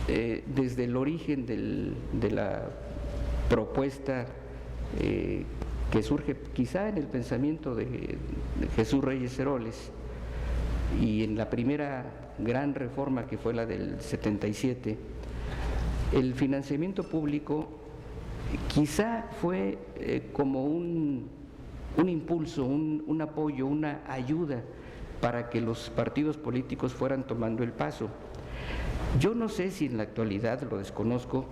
S3: desde el origen de la propuesta que surge quizá en el pensamiento de Jesús Reyes Heroles y en la primera gran reforma que fue la del 77, el financiamiento público quizá fue como un impulso, un apoyo, una ayuda para que los partidos políticos fueran tomando el paso. Yo no sé si en la actualidad, lo desconozco,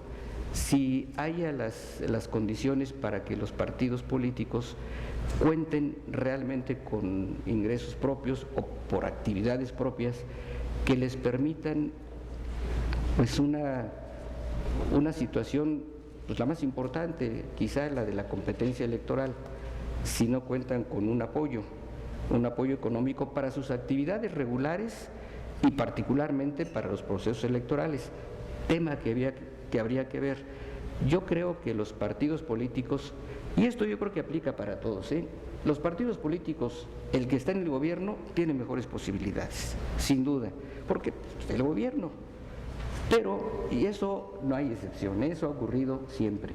S3: si haya las condiciones para que los partidos políticos cuenten realmente con ingresos propios o por actividades propias que les permitan pues una situación, pues la más importante, quizá la de la competencia electoral, si no cuentan con un apoyo económico para sus actividades regulares y particularmente para los procesos electorales, tema que habría que ver. Yo creo que los partidos políticos, y esto yo creo que aplica para todos, los partidos políticos, el que está en el gobierno tiene mejores posibilidades, sin duda, porque es el gobierno, pero, y eso no hay excepción, eso ha ocurrido siempre.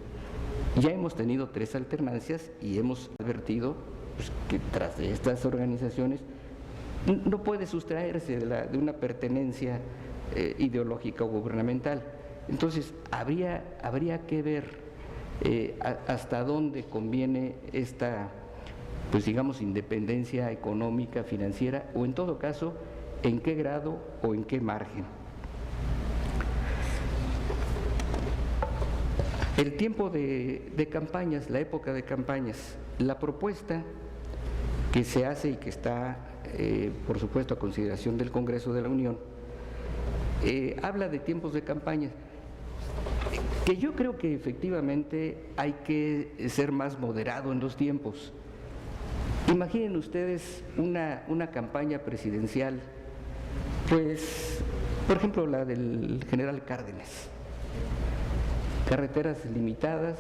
S3: Ya hemos tenido 3 alternancias y hemos advertido pues, que tras de estas organizaciones no puede sustraerse de una pertenencia ideológica o gubernamental. Entonces, habría que ver hasta dónde conviene esta, pues digamos, independencia económica, financiera, o en todo caso, en qué grado o en qué margen. El tiempo de campañas, la época de campañas, la propuesta que se hace y que está, por supuesto, a consideración del Congreso de la Unión, habla de tiempos de campaña, que yo creo que efectivamente hay que ser más moderado en los tiempos. Imaginen ustedes una campaña presidencial, pues, por ejemplo, la del general Cárdenas. Carreteras limitadas,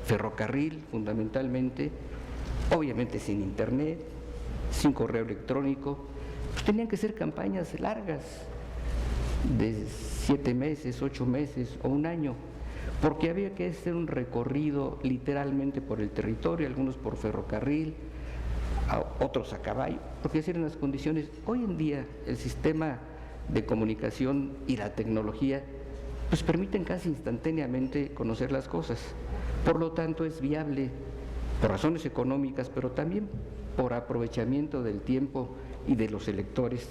S3: ferrocarril fundamentalmente, obviamente sin internet, sin correo electrónico, pues tenían que ser campañas largas, de 7 meses, 8 meses o un año, porque había que hacer un recorrido literalmente por el territorio, algunos por ferrocarril, otros a caballo, porque esas eran las condiciones. Hoy en día el sistema de comunicación y la tecnología pues permiten casi instantáneamente conocer las cosas. Por lo tanto, es viable, por razones económicas, pero también por aprovechamiento del tiempo y de los electores,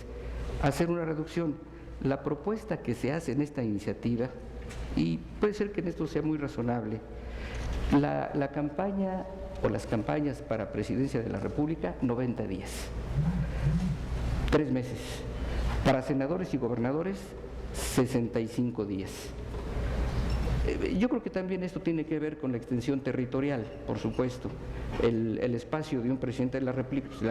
S3: hacer una reducción. La propuesta que se hace en esta iniciativa, y puede ser que en esto sea muy razonable, la campaña o las campañas para presidencia de la República, 90 días, 3 meses. Para senadores y gobernadores, 65 días. Yo creo que también esto tiene que ver con la extensión territorial, por supuesto. El espacio de un presidente de la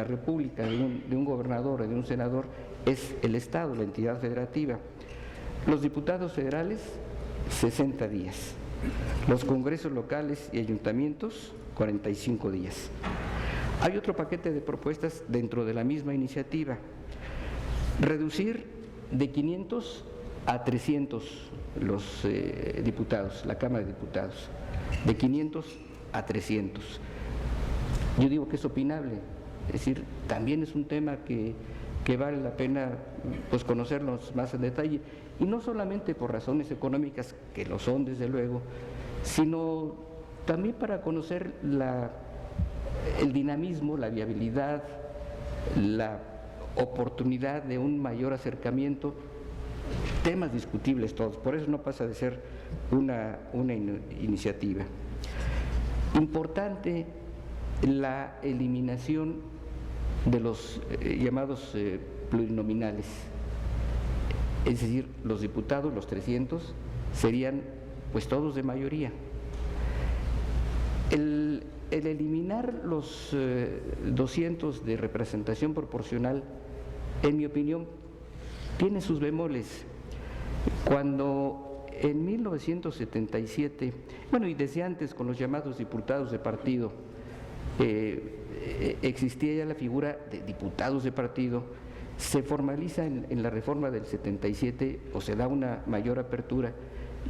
S3: República, de un gobernador o de un senador, es el Estado, la entidad federativa. Los diputados federales, 60 días. Los congresos locales y ayuntamientos, 45 días. Hay otro paquete de propuestas dentro de la misma iniciativa. Reducir de 500 a 300 los diputados, la Cámara de Diputados, de 500 a 300. Yo digo que es opinable, es decir, también es un tema que vale la pena pues conocerlos más en detalle, y no solamente por razones económicas, que lo son desde luego, sino también para conocer el dinamismo, la viabilidad, la oportunidad de un mayor acercamiento, temas discutibles todos, por eso no pasa de ser una iniciativa. Importante la eliminación de los llamados plurinominales, es decir, los diputados, los 300, serían pues todos de mayoría. El eliminar los 200 de representación proporcional, en mi opinión, tiene sus bemoles. Cuando en 1977, bueno, y desde antes con los llamados diputados de partido, existía ya la figura de diputados de partido, se formaliza en la reforma del 77 o se da una mayor apertura.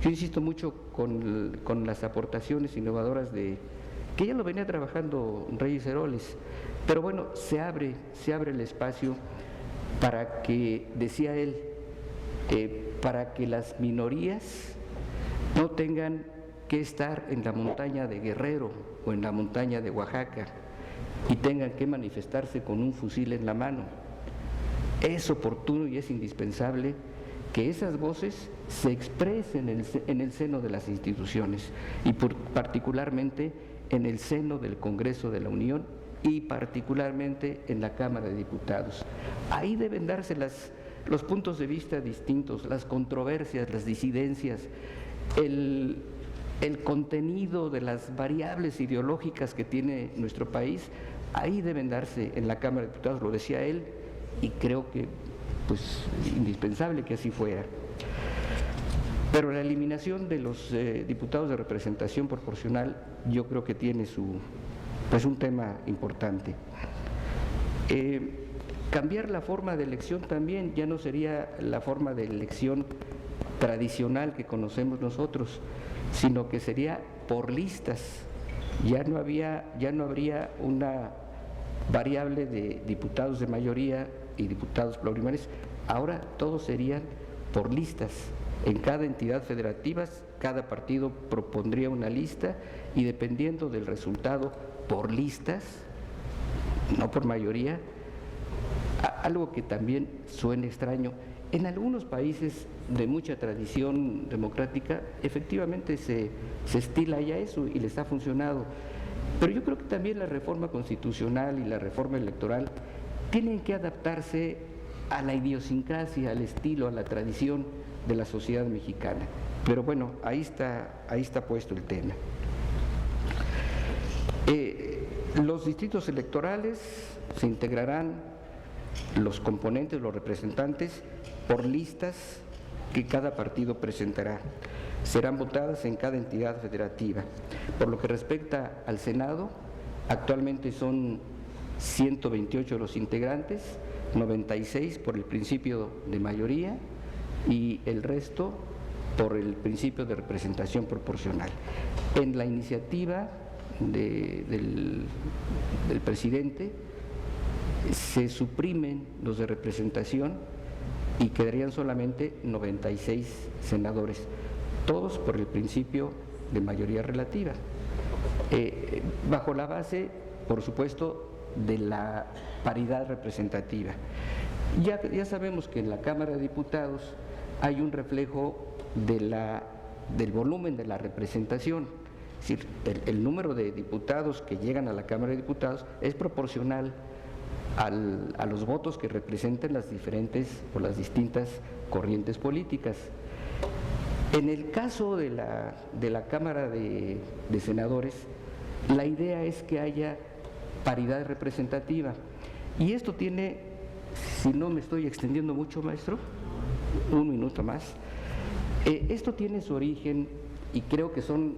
S3: Yo insisto mucho con las aportaciones innovadoras que ya lo venía trabajando Reyes Heroles, pero bueno, se abre el espacio para que, decía él, para que las minorías no tengan que estar en la montaña de Guerrero o en la montaña de Oaxaca y tengan que manifestarse con un fusil en la mano. Es oportuno y es indispensable que esas voces se expresen en el seno de las instituciones y particularmente en el seno del Congreso de la Unión y particularmente en la Cámara de Diputados. Ahí deben darse los puntos de vista distintos, las controversias, las disidencias, el contenido de las variables ideológicas que tiene nuestro país, ahí deben darse en la Cámara de Diputados, lo decía él, y creo que pues indispensable que así fuera. Pero la eliminación de los diputados de representación proporcional yo creo que tiene pues un tema importante. Cambiar la forma de elección también, ya no sería la forma de elección tradicional que conocemos nosotros, sino que sería por listas. Ya no habría una variable de diputados de mayoría y diputados plurinominales, ahora todos serían por listas. En cada entidad federativa, cada partido propondría una lista y dependiendo del resultado por listas, no por mayoría, algo que también suena extraño, En algunos países de mucha tradición democrática, efectivamente se estila ya eso y les ha funcionado. Pero yo creo que también la reforma constitucional y la reforma electoral tienen que adaptarse a la idiosincrasia, al estilo, a la tradición de la sociedad mexicana. Pero bueno, ahí está puesto el tema. Los distritos electorales se integrarán los componentes, los representantes, por listas que cada partido presentará. Serán votadas en cada entidad federativa. Por lo que respecta al Senado, actualmente son 128 los integrantes, 96 por el principio de mayoría y el resto por el principio de representación proporcional. En la iniciativa del presidente se suprimen los de representación y quedarían solamente 96 senadores, todos por el principio de mayoría relativa, bajo la base, por supuesto, de la paridad representativa. Ya sabemos que en la Cámara de Diputados hay un reflejo del volumen de la representación, es decir, el número de diputados que llegan a la Cámara de Diputados es proporcional a los votos que representan las diferentes o las distintas corrientes políticas. En el caso de la Cámara de Senadores, la idea es que haya paridad representativa. Y esto tiene, si no me estoy extendiendo mucho, maestro, un minuto más, esto tiene su origen, y creo que son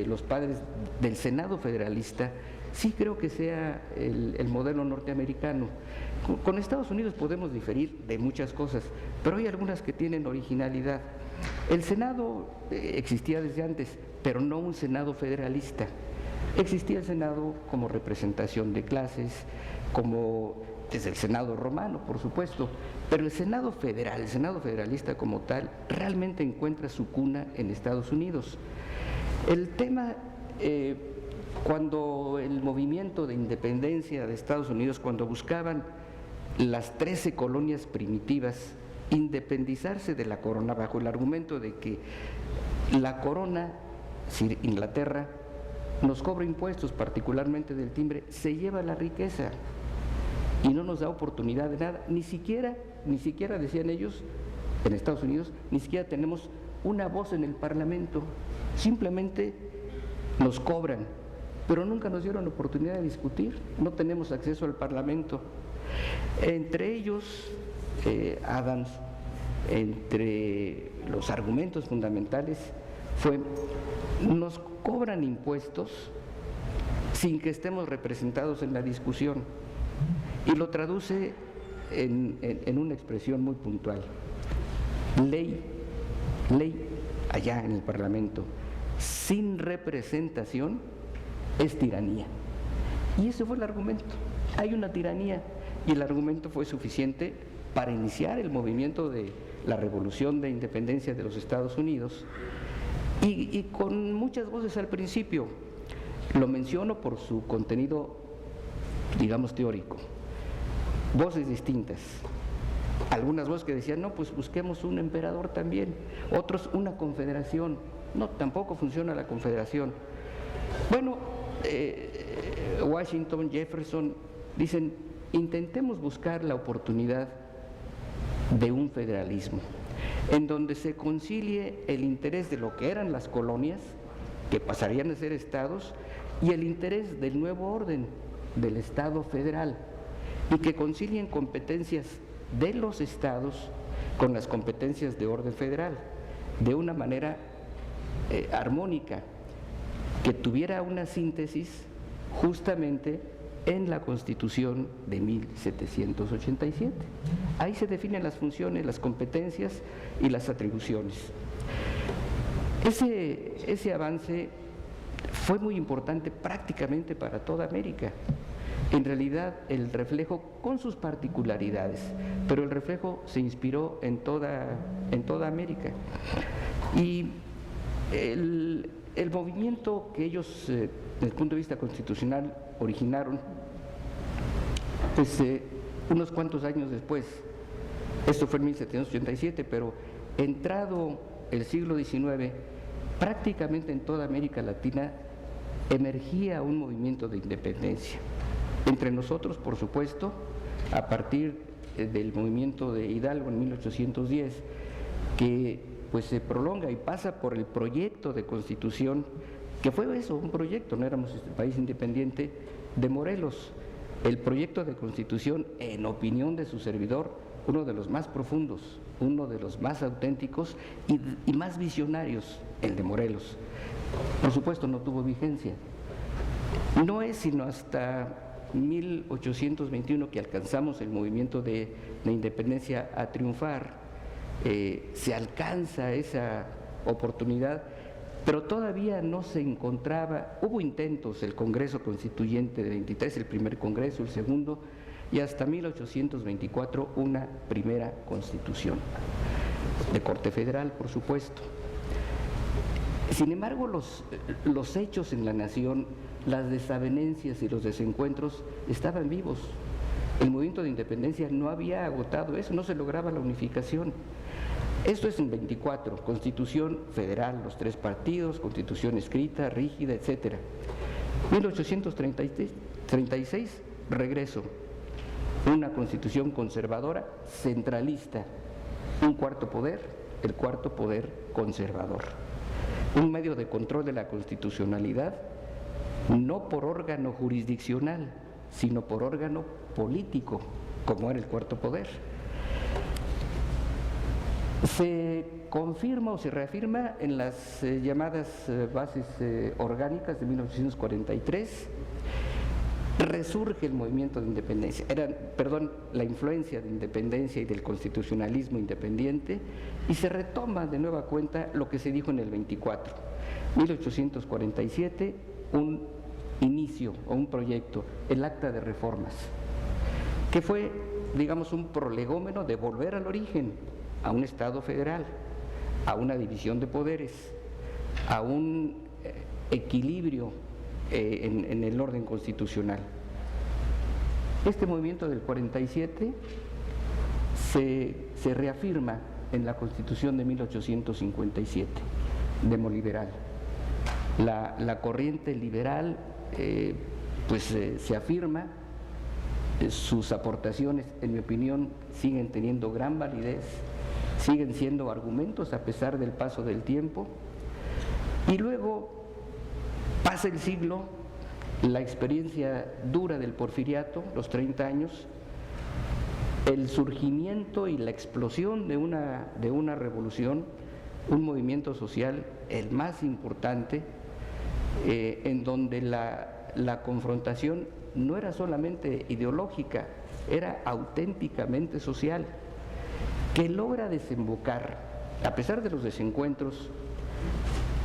S3: los padres del Senado federalista. Sí creo que sea el modelo norteamericano. Con Estados Unidos podemos diferir de muchas cosas, pero hay algunas que tienen originalidad. El Senado existía desde antes, pero no un Senado federalista. Existía el Senado como representación de clases, como desde el Senado romano, por supuesto, pero el Senado federal, el Senado federalista como tal, realmente encuentra su cuna en Estados Unidos. El tema, cuando el movimiento de independencia de Estados Unidos, cuando buscaban las 13 colonias primitivas independizarse de la corona bajo el argumento de que la corona, si Inglaterra, nos cobra impuestos, particularmente del timbre, se lleva la riqueza y no nos da oportunidad de nada, ni siquiera decían ellos, en Estados Unidos, ni siquiera tenemos una voz en el Parlamento, simplemente nos cobran, pero nunca nos dieron oportunidad de discutir, no tenemos acceso al Parlamento. Entre ellos, Adams, entre los argumentos fundamentales fue: nos cobran impuestos sin que estemos representados en la discusión, y lo traduce en una expresión muy puntual: ley allá en el Parlamento sin representación es tiranía. Y ese fue el argumento: hay una tiranía, y el argumento fue suficiente para iniciar el movimiento de la revolución de independencia de los Estados Unidos, y con muchas voces al principio. Lo menciono por su contenido, digamos, teórico. Voces distintas. Algunas voces que decían: no, pues busquemos un emperador también. Otros, una confederación. No, tampoco funciona la confederación. Bueno, Washington, Jefferson dicen: intentemos buscar la oportunidad de un federalismo en donde se concilie el interés de lo que eran las colonias, que pasarían a ser estados, y el interés del nuevo orden del Estado federal, y que concilien competencias de los estados con las competencias de orden federal de una manera armónica, que tuviera una síntesis justamente en la Constitución de 1787. Ahí se definen las funciones, las competencias y las atribuciones. Ese avance fue muy importante prácticamente para toda América. En realidad, el reflejo, con sus particularidades, pero el reflejo se inspiró en toda América. Y el movimiento que ellos, desde el punto de vista constitucional, originaron, pues unos cuantos años después, Esto fue en 1787, pero entrado el siglo XIX, prácticamente en toda América Latina emergía un movimiento de independencia. Entre nosotros, por supuesto, a partir del movimiento de Hidalgo en 1810, que pues se prolonga y pasa por el proyecto de constitución, que fue eso, un proyecto, no éramos país independiente, de Morelos. El proyecto de constitución, en opinión de su servidor, uno de los más profundos, uno de los más auténticos y más visionarios, el de Morelos. Por supuesto, no tuvo vigencia. No es sino hasta 1821 que alcanzamos el movimiento de independencia a triunfar. Se alcanza esa oportunidad, pero todavía no se encontraba, hubo intentos, el Congreso Constituyente de 23, el primer Congreso, el segundo, y hasta 1824 una primera Constitución, de corte federal, por supuesto. Sin embargo, los hechos en la nación, las desavenencias y los desencuentros estaban vivos. El movimiento de independencia no había agotado eso, no se lograba la unificación. Esto es en 24, Constitución federal, los 3 partidos, Constitución escrita, rígida, etc. 1836, regreso, una Constitución conservadora, centralista, un cuarto poder, el cuarto poder conservador. Un medio de control de la constitucionalidad, no por órgano jurisdiccional, sino por órgano político, como era el cuarto poder. Se confirma o se reafirma en las llamadas bases orgánicas de 1943, resurge el movimiento de independencia, la influencia de independencia y del constitucionalismo independiente, y se retoma de nueva cuenta lo que se dijo en el 24, 1847, un inicio o un proyecto, el Acta de Reformas, que fue, digamos, un prolegómeno de volver al origen, a un Estado federal, a una división de poderes, a un equilibrio en el orden constitucional. Este movimiento del 47 se reafirma en la Constitución de 1857, demoliberal. La corriente liberal se afirma, sus aportaciones, en mi opinión, siguen teniendo gran validez, siguen siendo argumentos a pesar del paso del tiempo, y luego pasa el siglo, la experiencia dura del porfiriato, los 30 años, el surgimiento y la explosión de una revolución, un movimiento social, el más importante, en donde la confrontación no era solamente ideológica, era auténticamente social, que logra desembocar, a pesar de los desencuentros,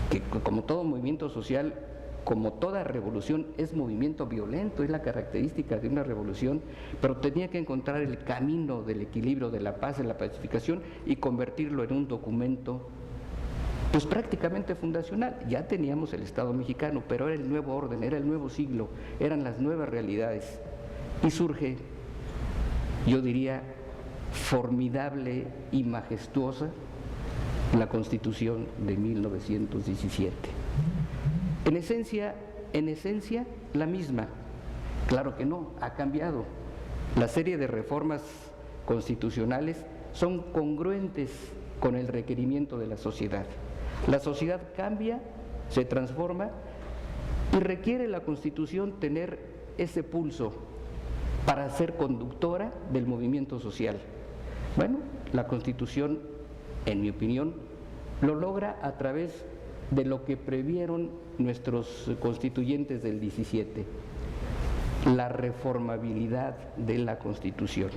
S3: que como todo movimiento social, como toda revolución, es movimiento violento, es la característica de una revolución, pero tenía que encontrar el camino del equilibrio, de la paz, de la pacificación, y convertirlo en un documento pues prácticamente fundacional. Ya teníamos el Estado mexicano, pero era el nuevo orden, era el nuevo siglo, eran las nuevas realidades, y surge, yo diría, formidable y majestuosa la Constitución de 1917. En esencia, la misma. Claro que no, ha cambiado. La serie de reformas constitucionales son congruentes con el requerimiento de la sociedad. La sociedad cambia, se transforma y requiere la Constitución tener ese pulso para ser conductora del movimiento social. Bueno, la Constitución, en mi opinión, lo logra a través de lo que previeron nuestros constituyentes del 17, la reformabilidad de la Constitución.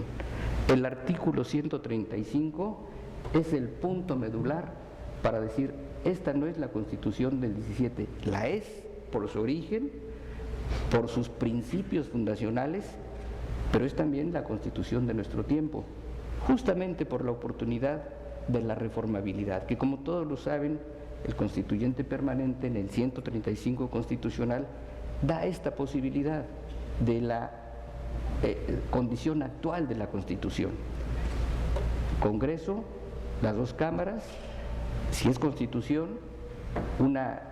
S3: El artículo 135 es el punto medular para decir, esta no es la Constitución del 17, la es por su origen, por sus principios fundacionales, pero es también la Constitución de nuestro tiempo, justamente por la oportunidad de la reformabilidad, que como todos lo saben, el constituyente permanente en el 135 constitucional da esta posibilidad de la condición actual de la Constitución. Congreso, las dos cámaras, si es Constitución, una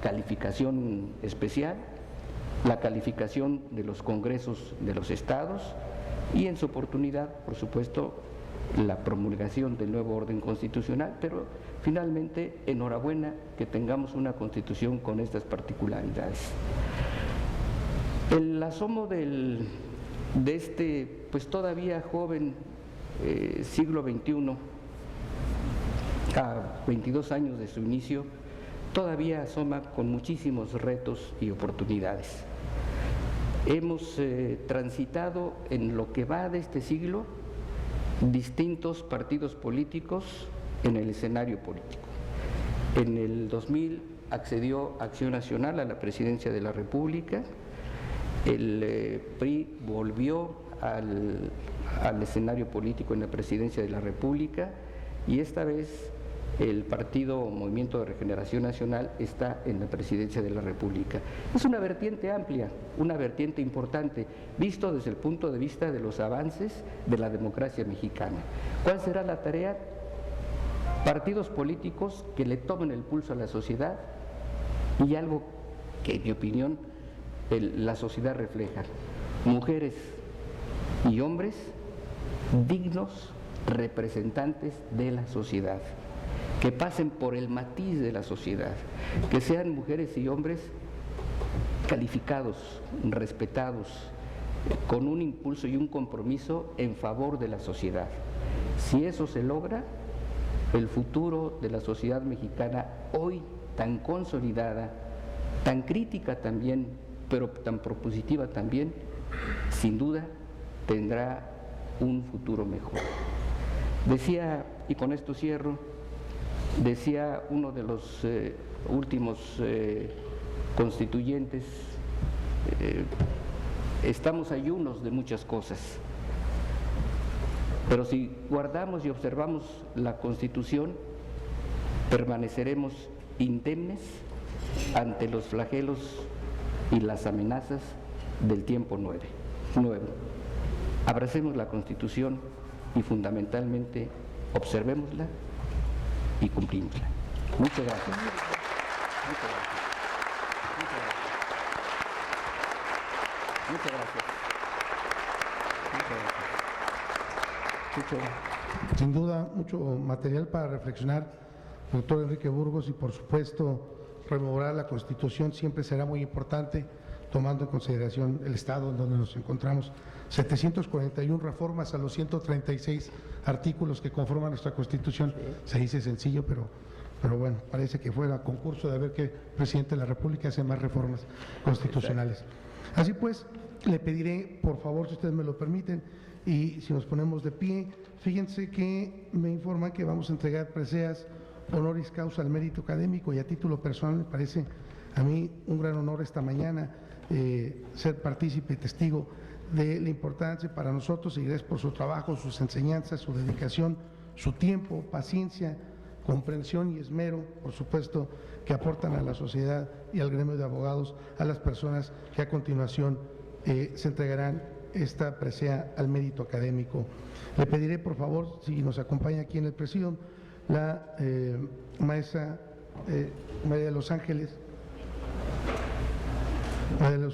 S3: calificación especial, la calificación de los congresos de los estados y en su oportunidad, por supuesto, la promulgación del nuevo orden constitucional, pero finalmente, enhorabuena que tengamos una constitución con estas particularidades. El asomo de este, pues todavía joven siglo XXI, a 22 años de su inicio, todavía asoma con muchísimos retos y oportunidades. Hemos transitado en lo que va de este siglo distintos partidos políticos en el escenario político. En el 2000 accedió Acción Nacional a la presidencia de la República, el PRI volvió al escenario político en la presidencia de la República y esta vez el partido Movimiento de Regeneración Nacional está en la presidencia de la República. Es una vertiente amplia, una vertiente importante, visto desde el punto de vista de los avances de la democracia mexicana. ¿Cuál será la tarea? Partidos políticos que le tomen el pulso a la sociedad y algo que, en mi opinión, la sociedad refleja: mujeres y hombres dignos representantes de la sociedad, que pasen por el matiz de la sociedad, que sean mujeres y hombres calificados, respetados, con un impulso y un compromiso en favor de la sociedad. Si eso se logra, el futuro de la sociedad mexicana, hoy tan consolidada, tan crítica también, pero tan propositiva también, sin duda tendrá un futuro mejor. Decía, y con esto cierro, decía uno de los últimos constituyentes, estamos ayunos de muchas cosas, pero si guardamos y observamos la Constitución, permaneceremos indemnes ante los flagelos y las amenazas del tiempo nuevo. Abracemos la Constitución y fundamentalmente observémosla y cumplimosla. Muchas gracias. Muchas gracias. Muchas gracias. Muchas gracias. Muchas gracias.
S1: Sin duda, mucho material para reflexionar, doctor Enrique Burgos, y por supuesto, rememorar la Constitución siempre será muy importante, tomando en consideración el estado en donde nos encontramos. 741 reformas a los 136 artículos que conforman nuestra Constitución. Se dice sencillo, pero bueno, parece que fuera concurso de ver qué presidente de la República hace más reformas constitucionales. Así pues, le pediré, por favor, si ustedes me lo permiten, y si nos ponemos de pie, fíjense que me informan que vamos a entregar preseas honoris causa al mérito académico, y a título personal me parece a mí un gran honor esta mañana ser partícipe y testigo de la importancia para nosotros, y gracias por su trabajo, sus enseñanzas, su dedicación, su tiempo, paciencia, comprensión y esmero, por supuesto, que aportan a la sociedad y al gremio de abogados, a las personas que a continuación se entregarán esta presea al mérito académico. Le pediré, por favor, si nos acompaña aquí en el presidium, la maestra María de los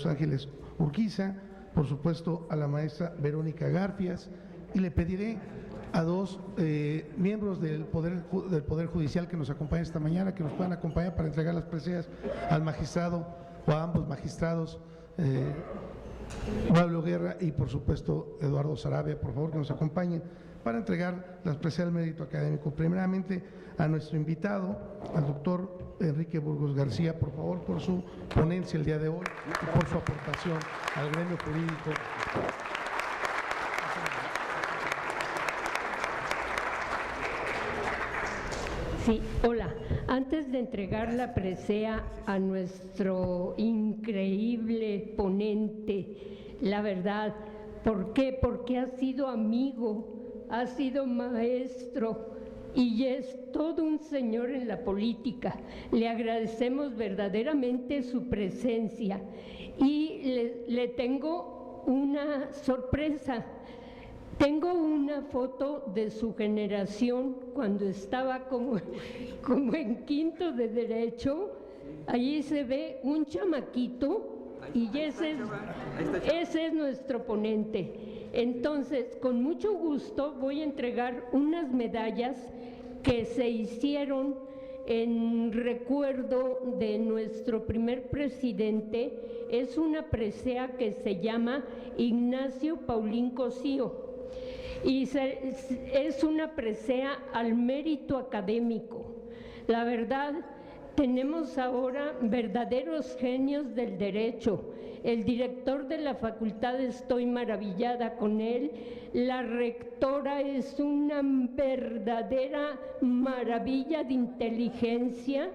S1: Ángeles Urquiza, por supuesto a la maestra Verónica Garfias, y le pediré a dos miembros del Poder Judicial que nos acompañan esta mañana, que nos puedan acompañar para entregar las preseas al magistrado o a ambos magistrados, Pablo Guerra y por supuesto Eduardo Sarabia, por favor que nos acompañen para entregar las preseas al mérito académico. Primeramente a nuestro invitado, al doctor Enrique Burgos García, por favor, por su ponencia el día de hoy y por su aportación al gremio jurídico.
S7: Sí, hola. Antes de entregar la presea a nuestro increíble ponente, la verdad, ¿por qué? Porque ha sido amigo, ha sido maestro y es todo un señor en la política. Le agradecemos verdaderamente su presencia y le tengo una sorpresa. Tengo una foto de su generación cuando estaba como en quinto de Derecho. Allí se ve un chamaquito y ese es nuestro ponente. Entonces, con mucho gusto voy a entregar unas medallas que se hicieron en recuerdo de nuestro primer presidente. Es una presea que se llama Ignacio Paulín Cosío y es una presea al mérito académico. La verdad, tenemos ahora verdaderos genios del derecho. El director de la facultad, estoy maravillada con él. La rectora es una verdadera maravilla de inteligencia.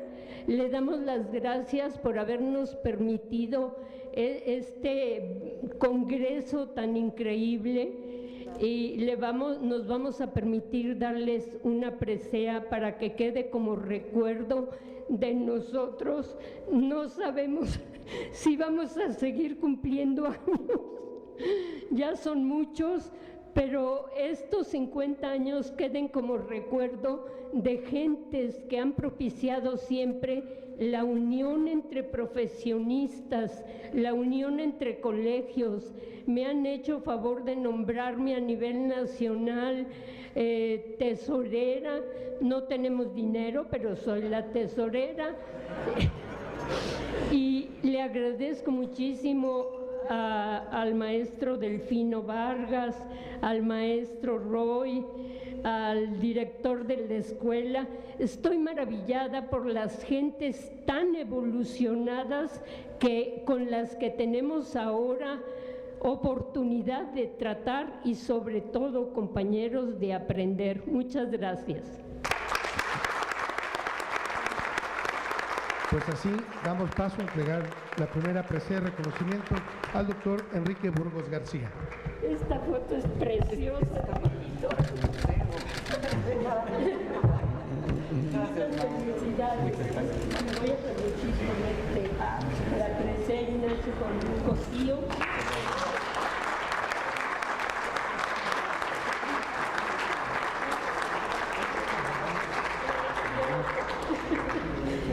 S7: Le damos las gracias por habernos permitido este congreso tan increíble. Y nos vamos a permitir darles una presea para que quede como recuerdo de nosotros. No sabemos si vamos a seguir cumpliendo años, ya son muchos, pero estos 50 años queden como recuerdo de gentes que han propiciado siempre la unión entre profesionistas, la unión entre colegios. Me han hecho favor de nombrarme a nivel nacional tesorera. No tenemos dinero, pero soy la tesorera. Y le agradezco muchísimo al maestro Delfino Vargas, al maestro Roy, al director de la escuela. Estoy maravillada por las gentes tan evolucionadas con las que tenemos ahora oportunidad de tratar y sobre todo, compañeros, de aprender. Muchas gracias.
S1: Pues así damos paso a entregar la primera presea de reconocimiento al doctor Enrique Burgos García.
S7: Esta foto es preciosa, amiguito. Muchas felicidades. Me voy a permitir ponerte la presea Ignacio con Cosío.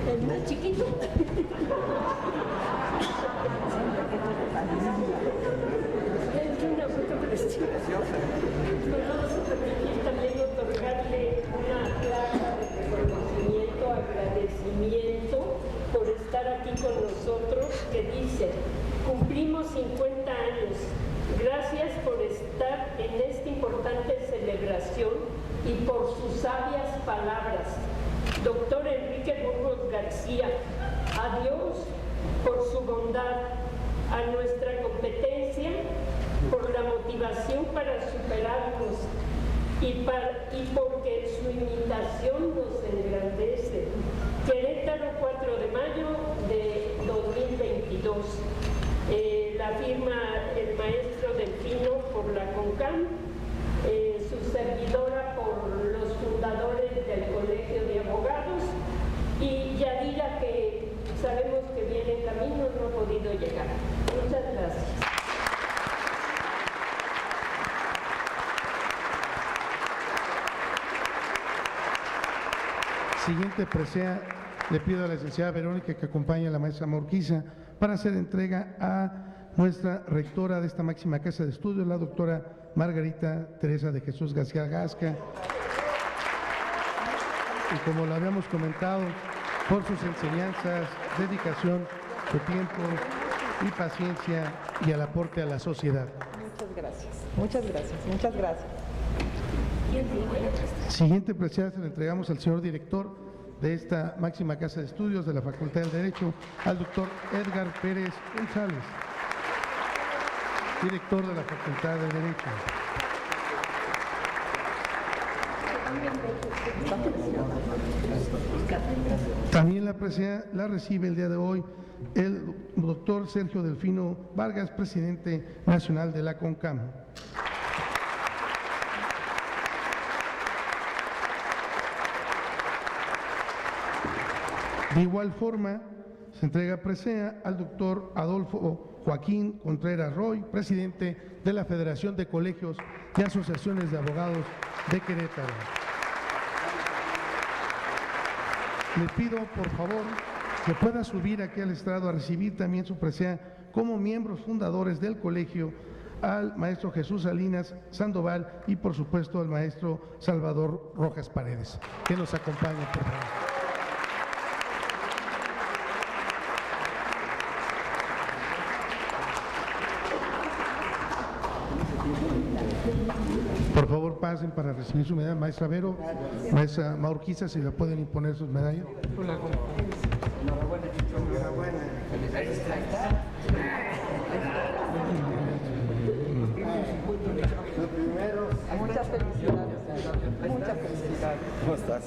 S7: El más chiquito. Es una foto preciosa. Nos vamos a permitir también otorgarle una placa de reconocimiento, agradecimiento por estar aquí con nosotros, que dice: cumplimos 50 años. Gracias por estar en esta importante celebración y por sus sabias palabras. Doctor Enrique Burgos García, a Dios por su bondad, a nuestra competencia por la motivación para superarnos y porque su imitación nos engrandece. Querétaro, 4 de mayo de 2022. La firma el maestro Delfino por la CONCAM, su servidora por los fundadores del Colegio de Abogados, y Yadira, que sabemos que viene en camino, no ha podido llegar. Muchas gracias.
S1: Siguiente presea, le pido a la licenciada Verónica que acompañe a la maestra Maurquiza para hacer entrega a nuestra rectora de esta máxima casa de estudios, la doctora Margarita Teresa de Jesús García Gasca. Y como lo habíamos comentado, por sus enseñanzas, dedicación, su tiempo y paciencia y el aporte a la sociedad.
S2: Muchas gracias, muchas gracias, muchas gracias.
S1: Siguiente presea se la entregamos al señor director de esta máxima casa de estudios de la Facultad del Derecho, al doctor Edgar Pérez González, director de la Facultad del Derecho. También la presea la recibe el día de hoy el doctor Sergio Delfino Vargas, presidente nacional de la CONCAM. De igual forma, se entrega presea al doctor Adolfo Joaquín Contreras Roy, presidente de la Federación de Colegios y Asociaciones de Abogados de Querétaro. Le pido, por favor, que pueda subir aquí al estrado a recibir también su presea como miembros fundadores del colegio al maestro Jesús Salinas Sandoval y, por supuesto, al maestro Salvador Rojas Paredes. Que nos acompañe, por favor. Por favor, pasen para recibir su medalla. Maestra Vero, maestra Maurquiza, si le pueden imponer sus medallas.
S2: Muchas felicidades. Muchas felicidades.
S5: ¿Cómo estás?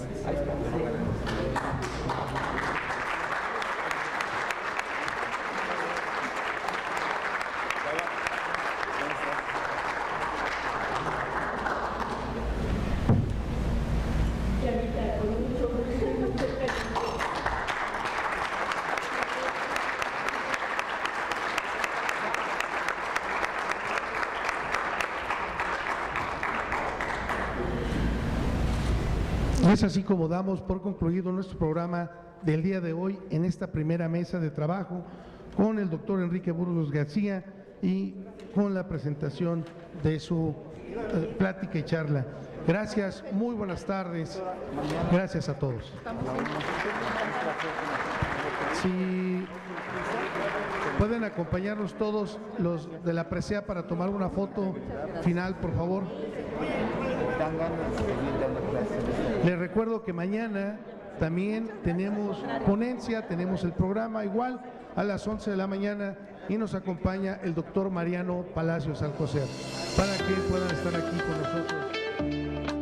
S1: Y es así como damos por concluido nuestro programa del día de hoy en esta primera mesa de trabajo con el doctor Enrique Burgos García y con la presentación de su plática y charla. Gracias, muy buenas tardes. Gracias a todos. Si pueden acompañarnos todos los de la presea para tomar una foto final, por favor. Les recuerdo que mañana también tenemos ponencia, tenemos el programa igual a las 11 de la mañana y nos acompaña el doctor Mariano Palacios Alcocer para que puedan estar aquí con nosotros.